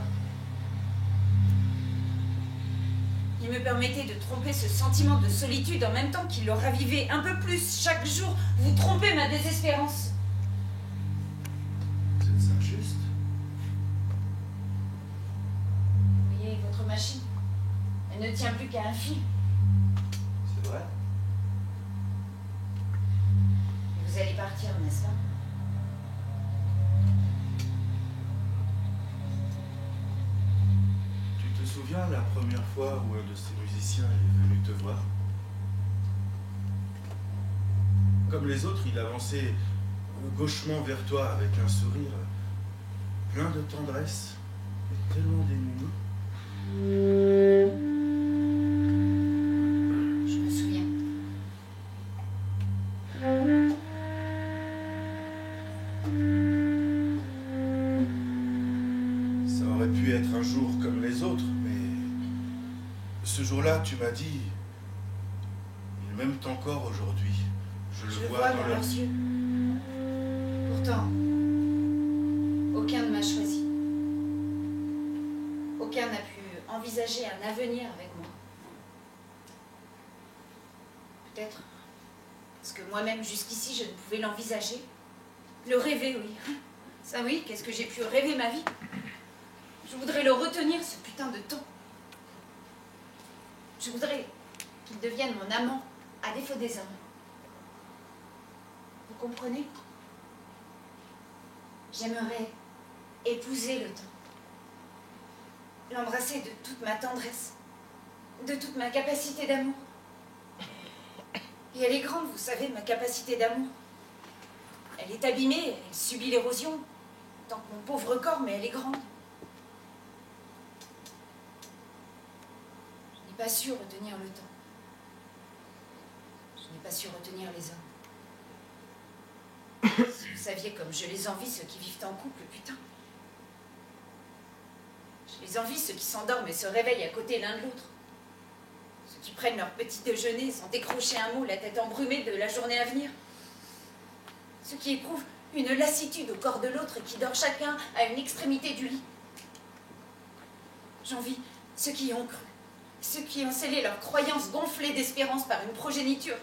Il me permettait de tromper ce sentiment de solitude en même temps qu'il le ravivait un peu plus chaque jour. Vous trompez ma désespérance. vous êtes injuste. Vous voyez, votre machine, elle ne tient plus qu'à un fil. C'est vrai. Vous allez partir, n'est-ce pas? Tu te souviens la première fois où un de ces musiciens est venu te voir? Comme les autres, il avançait gauchement vers toi avec un sourire plein de tendresse et tellement démuni. Je me souviens. Ça aurait pu être un jour comme les autres, mais ce jour-là, tu m'as dit, ils m'aiment encore aujourd'hui. Je Je le le vois vois dans dans leur leurs yeux. Pourtant, aucun ne m'a choisi. Aucun n'a pu envisager un avenir avec moi. Peut-être parce que moi-même, jusqu'ici, je ne pouvais l'envisager. Le rêver, oui. Ça oui, qu'est-ce que j'ai pu rêver ma vie? Je voudrais le retenir, ce putain de temps. Je voudrais qu'il devienne mon amant, à défaut des hommes. Vous comprenez? J'aimerais épouser le temps. L'embrasser de toute ma tendresse, de toute ma capacité d'amour. Et elle est grande, vous savez, ma capacité d'amour. Elle est abîmée, elle subit l'érosion, tant que mon pauvre corps, mais elle est grande. Je n'ai pas su retenir le temps. Je n'ai pas su retenir les hommes. Si vous saviez comme je les envie, ceux qui vivent en couple, putain. Je les envie, ceux qui s'endorment et se réveillent à côté l'un de l'autre. Ceux qui prennent leur petit déjeuner sans décrocher un mot, la tête embrumée de la journée à venir. Ceux qui éprouvent une lassitude au corps de l'autre et qui dort chacun à une extrémité du lit. J'envie ceux qui y ont cru, ceux qui ont scellé leurs croyances gonflées d'espérance par une progéniture.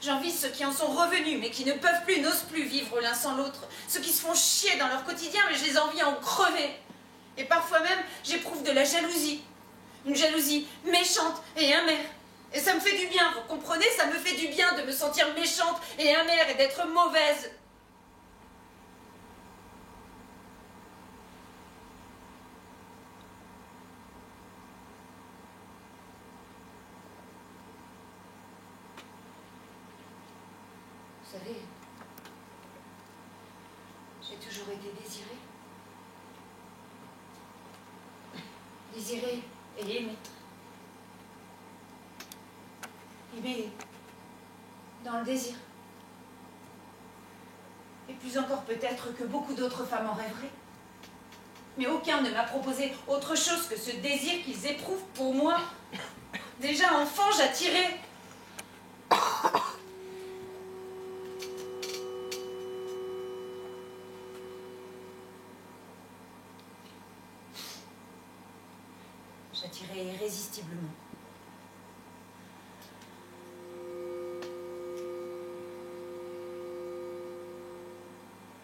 J'envie ceux qui en sont revenus, mais qui ne peuvent plus, n'osent plus vivre l'un sans l'autre. Ceux qui se font chier dans leur quotidien, mais je les envie en crever. Et parfois même, j'éprouve de la jalousie. Une jalousie méchante et amère. Et ça me fait du bien, vous comprenez? Ça me fait du bien de me sentir méchante et amère et d'être mauvaise. Vous savez, j'ai toujours été désirée. Désirée et aimée. Aimée dans le désir. Et plus encore peut-être que beaucoup d'autres femmes en rêveraient. Mais aucun ne m'a proposé autre chose que ce désir qu'ils éprouvent pour moi. Déjà enfant, j'attirais. J'attirais irrésistiblement.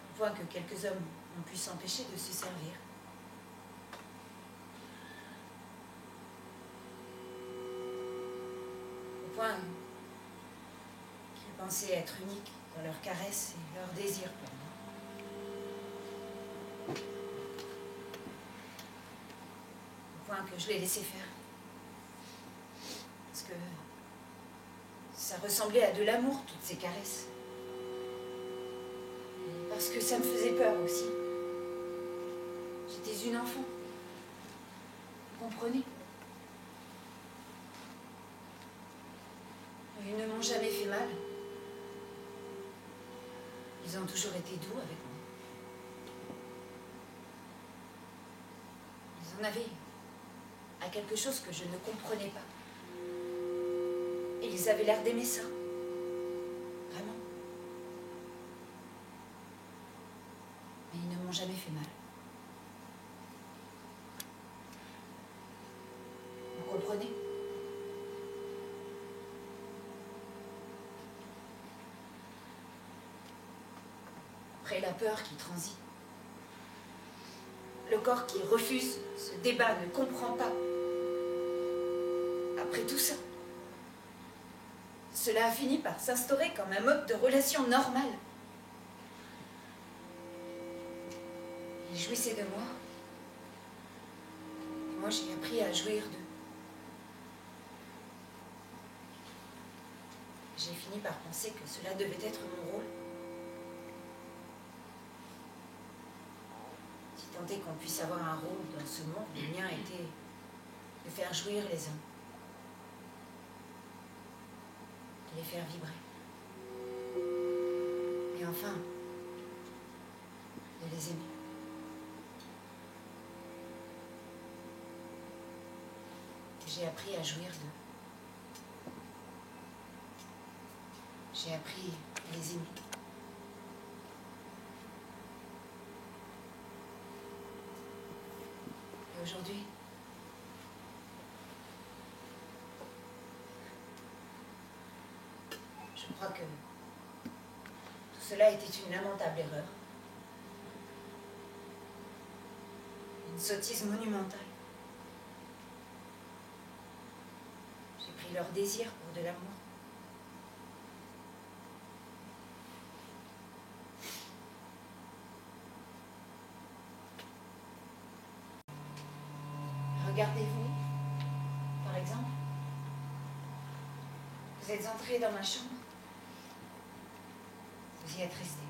Au point que quelques hommes ont pu s'empêcher de se servir. Au point qu'ils pensaient être uniques dans leurs caresses et leurs désirs pour moi. Au point que je les laissais faire. Parce que ça ressemblait à de l'amour, toutes ces caresses. Parce que ça me faisait peur aussi. J'étais une enfant. Vous comprenez? Ils ne m'ont jamais fait mal. Ils ont toujours été doux avec moi. Ils en avaient à quelque chose que je ne comprenais pas. Et ils avaient l'air d'aimer ça. Vraiment. Mais ils ne m'ont jamais fait mal. Vous comprenez? Après la peur qui transite, le corps qui refuse, se débat, ne comprend pas. Après tout ça, cela a fini par s'instaurer comme un mode de relation normale. Ils jouissaient de moi. Et moi, j'ai appris à jouir d'eux. J'ai fini par penser que cela devait être mon rôle. Si tant est qu'on puisse avoir un rôle dans ce monde, le mien était de faire jouir les hommes. De les faire vibrer. Et enfin, de les aimer. J'ai appris à jouir d'eux. J'ai appris à les aimer. Et aujourd'hui, je crois que tout cela était une lamentable erreur. Une sottise monumentale. J'ai pris leur désir pour de l'amour. Regardez-vous, par exemple. Vous êtes entré dans ma chambre. Vous y êtes resté.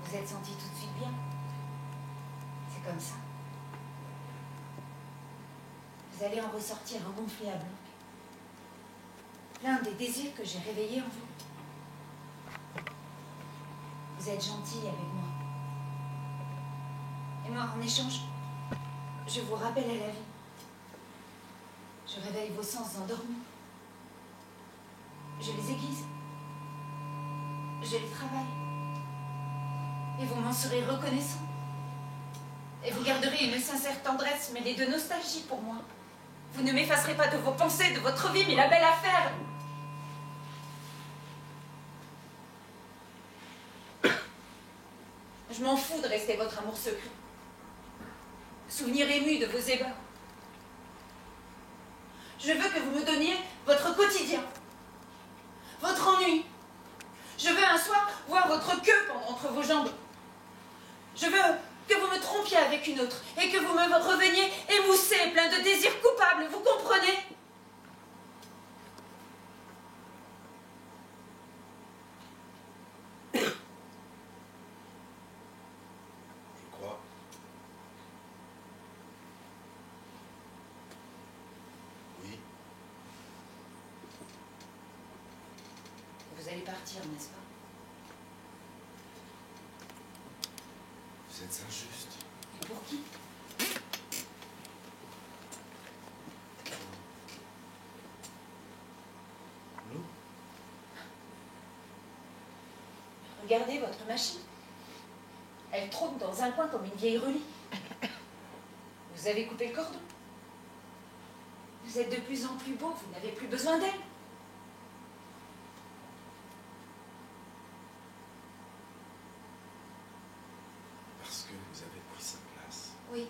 Vous êtes senti tout de suite bien. C'est comme ça. Vous allez en ressortir gonflé à bloc. Plein des désirs que j'ai réveillés en vous. Vous êtes gentil avec moi. Et moi, en échange, je vous rappelle à la vie. Je réveille vos sens endormis. Je les aiguise. Je les travaille. Et vous m'en serez reconnaissant. Et vous garderez une sincère tendresse mêlée de nostalgie pour moi. Vous ne m'effacerez pas de vos pensées, de votre vie, mais la belle affaire. Je m'en fous de rester votre amour secret. Souvenir ému de vos ébats. Je veux que vous me donniez votre quotidien, votre ennui. Je veux un soir voir votre queue pendant entre vos jambes. Je veux que vous me trompiez avec une autre et que vous me reveniez émoussé, plein de désirs coupables, vous comprenez? Je crois. Oui. Vous allez partir, n'est-ce pas? Vous êtes injuste. Et pour qui? Nous? Regardez votre machine. Elle trône dans un coin comme une vieille relique. Vous avez coupé le cordon. Vous êtes de plus en plus beau, vous n'avez plus besoin d'elle. Parce que vous avez pris sa place. Oui,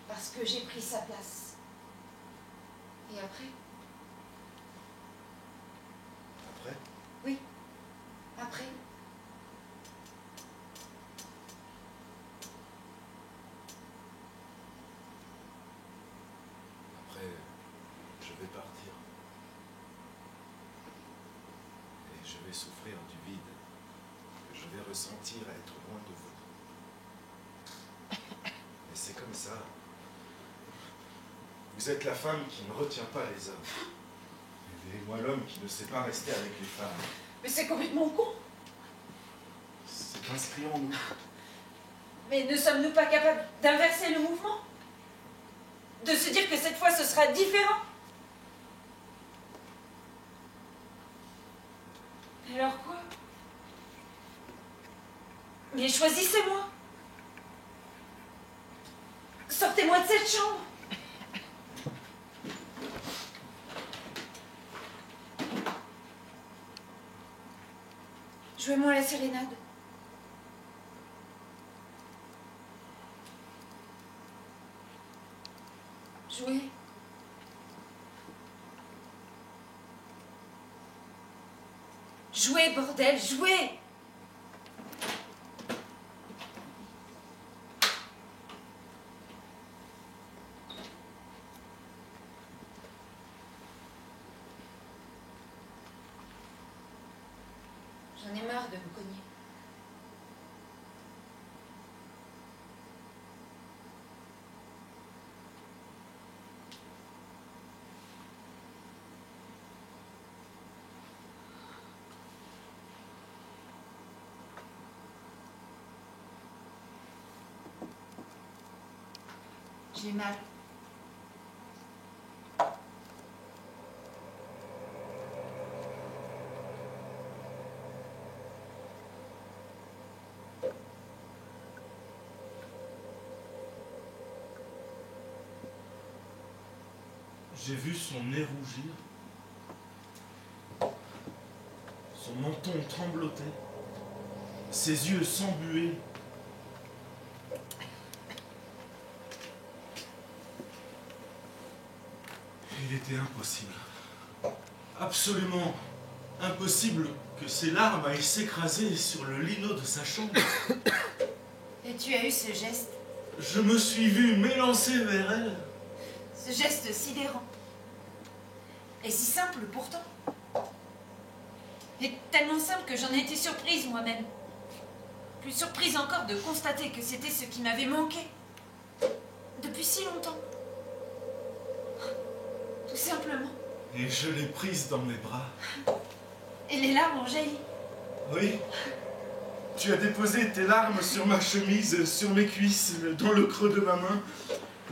parce que j'ai pris sa place. Et après? Après? Oui, après. Après, je vais partir. Et je vais souffrir du vide que je vais ressentir à être loin de vous. Mais c'est comme ça. Vous êtes la femme qui ne retient pas les hommes. Et moi l'homme qui ne sait pas rester avec les femmes. Mais c'est complètement con. C'est inscrit en nous. Mais ne sommes-nous pas capables d'inverser le mouvement? De se dire que cette fois ce sera différent? Alors quoi? Mais choisissez-moi. Sortez-moi de cette chambre. Jouez-moi la sérénade. Jouez. Jouez, bordel, jouez! J'en ai marre de me cogner. J'ai mal. J'ai vu son nez rougir, son menton trembloter, ses yeux s'embuer. Il était impossible, absolument impossible que ses larmes aillent s'écraser sur le lino de sa chambre. Et tu as eu ce geste Je me suis vu m'élancer vers elle. Ce geste sidérant. Et si simple pourtant. Et tellement simple que j'en ai été surprise moi-même. Plus surprise encore de constater que c'était ce qui m'avait manqué. Depuis si longtemps. Tout simplement. Et je l'ai prise dans mes bras. Et les larmes ont jailli. Oui. Tu as déposé tes larmes sur ma chemise, sur mes cuisses, dans le creux de ma main.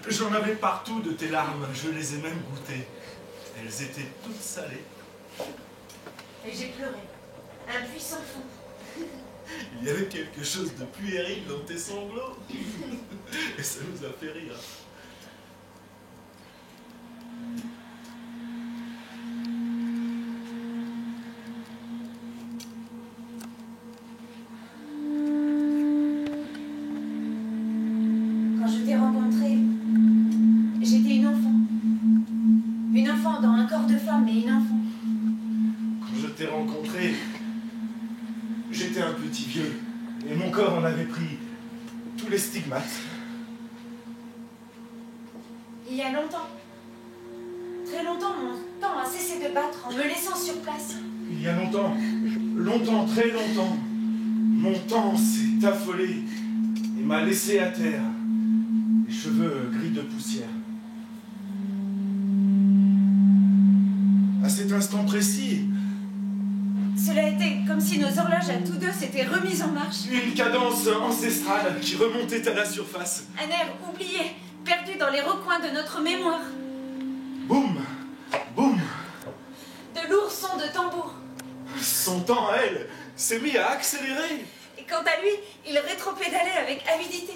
J'en avais partout de tes larmes, je les ai même goûtées. Elles étaient toutes salées. Et j'ai pleuré. Un puissant fond. Il y avait quelque chose de puéril dans tes sanglots. Et ça nous a fait rire. Quand je t'ai rencontrée, j'étais une enfant. Une enfant dans un corps de femme, mais une enfant. Quand je t'ai rencontré, j'étais un petit vieux. Et mon corps en avait pris tous les stigmates. Il y a longtemps, très longtemps, mon temps a cessé de battre en me laissant sur place. Il y a longtemps, longtemps, très longtemps, mon temps s'est affolé et m'a laissé à terre, les cheveux gris de poussière. À cet instant précis, Cela était comme si nos horloges à tous deux s'étaient remises en marche. une cadence ancestrale qui remontait à la surface. Un air oublié, perdu dans les recoins de notre mémoire. Boum, boum. De lourds sons de tambour. Son temps, à elle, s'est mis à accélérer. Et quant à lui, il rétropédalait avec avidité.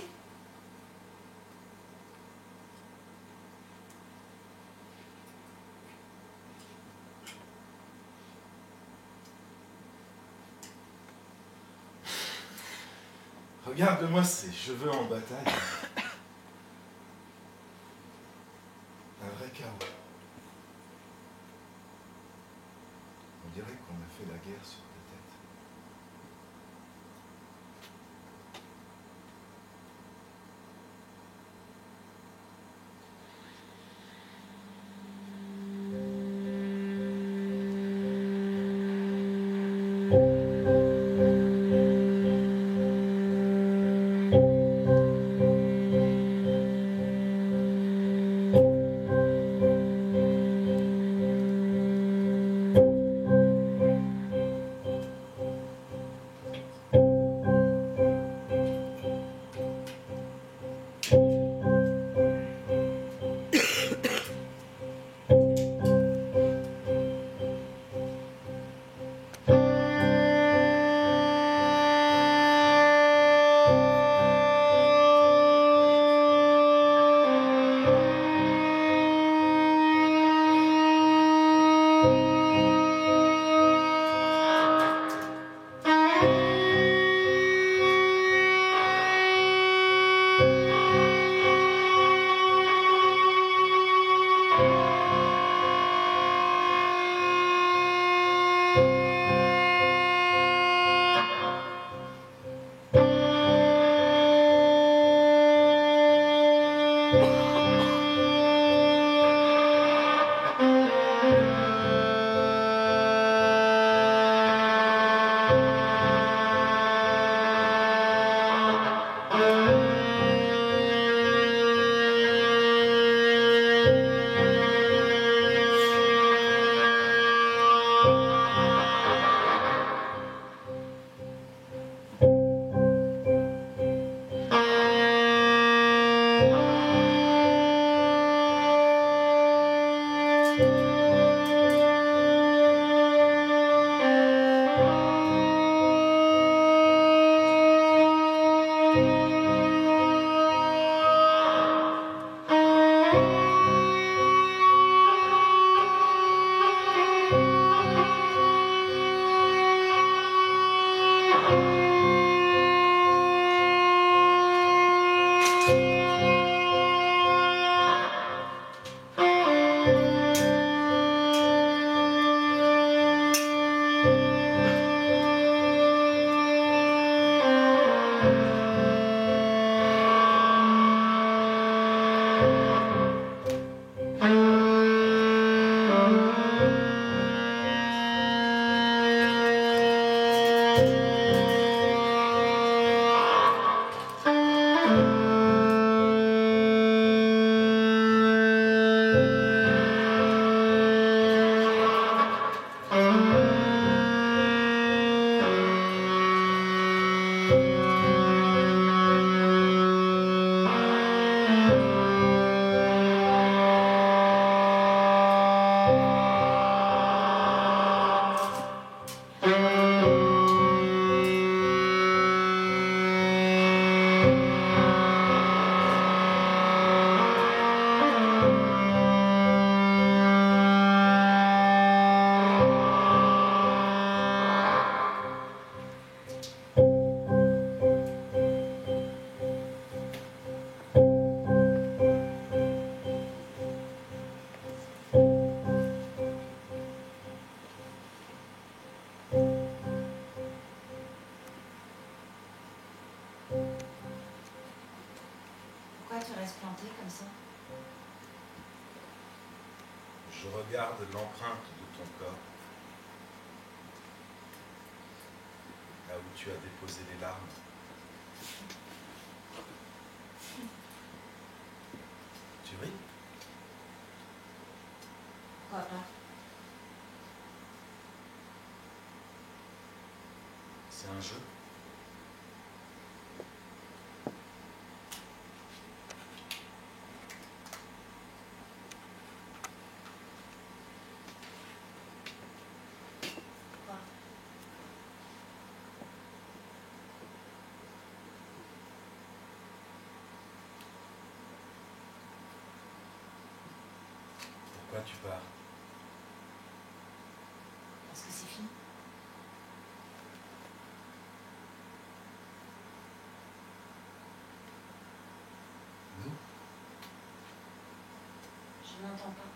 Regarde-moi ces cheveux en bataille. Un vrai chaos. On dirait qu'on a fait la guerre sur tes têtes. Pourquoi tu restes planté comme ça? Je regarde l'empreinte de ton corps, là où tu as déposé les larmes. Tu ris? Pourquoi pas? C'est un jeu. Pourquoi? Pourquoi tu pars? Parce que c'est fini. Nous? Je n'entends pas.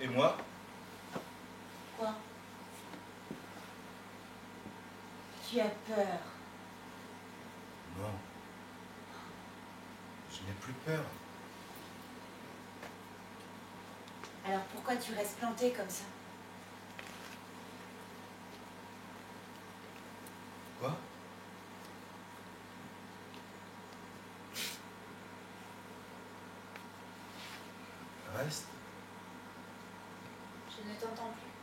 Et moi? Quoi? Tu as peur. Non. Je n'ai plus peur. Alors pourquoi tu restes planté comme ça? Quoi? Reste. Je ne t'entends plus.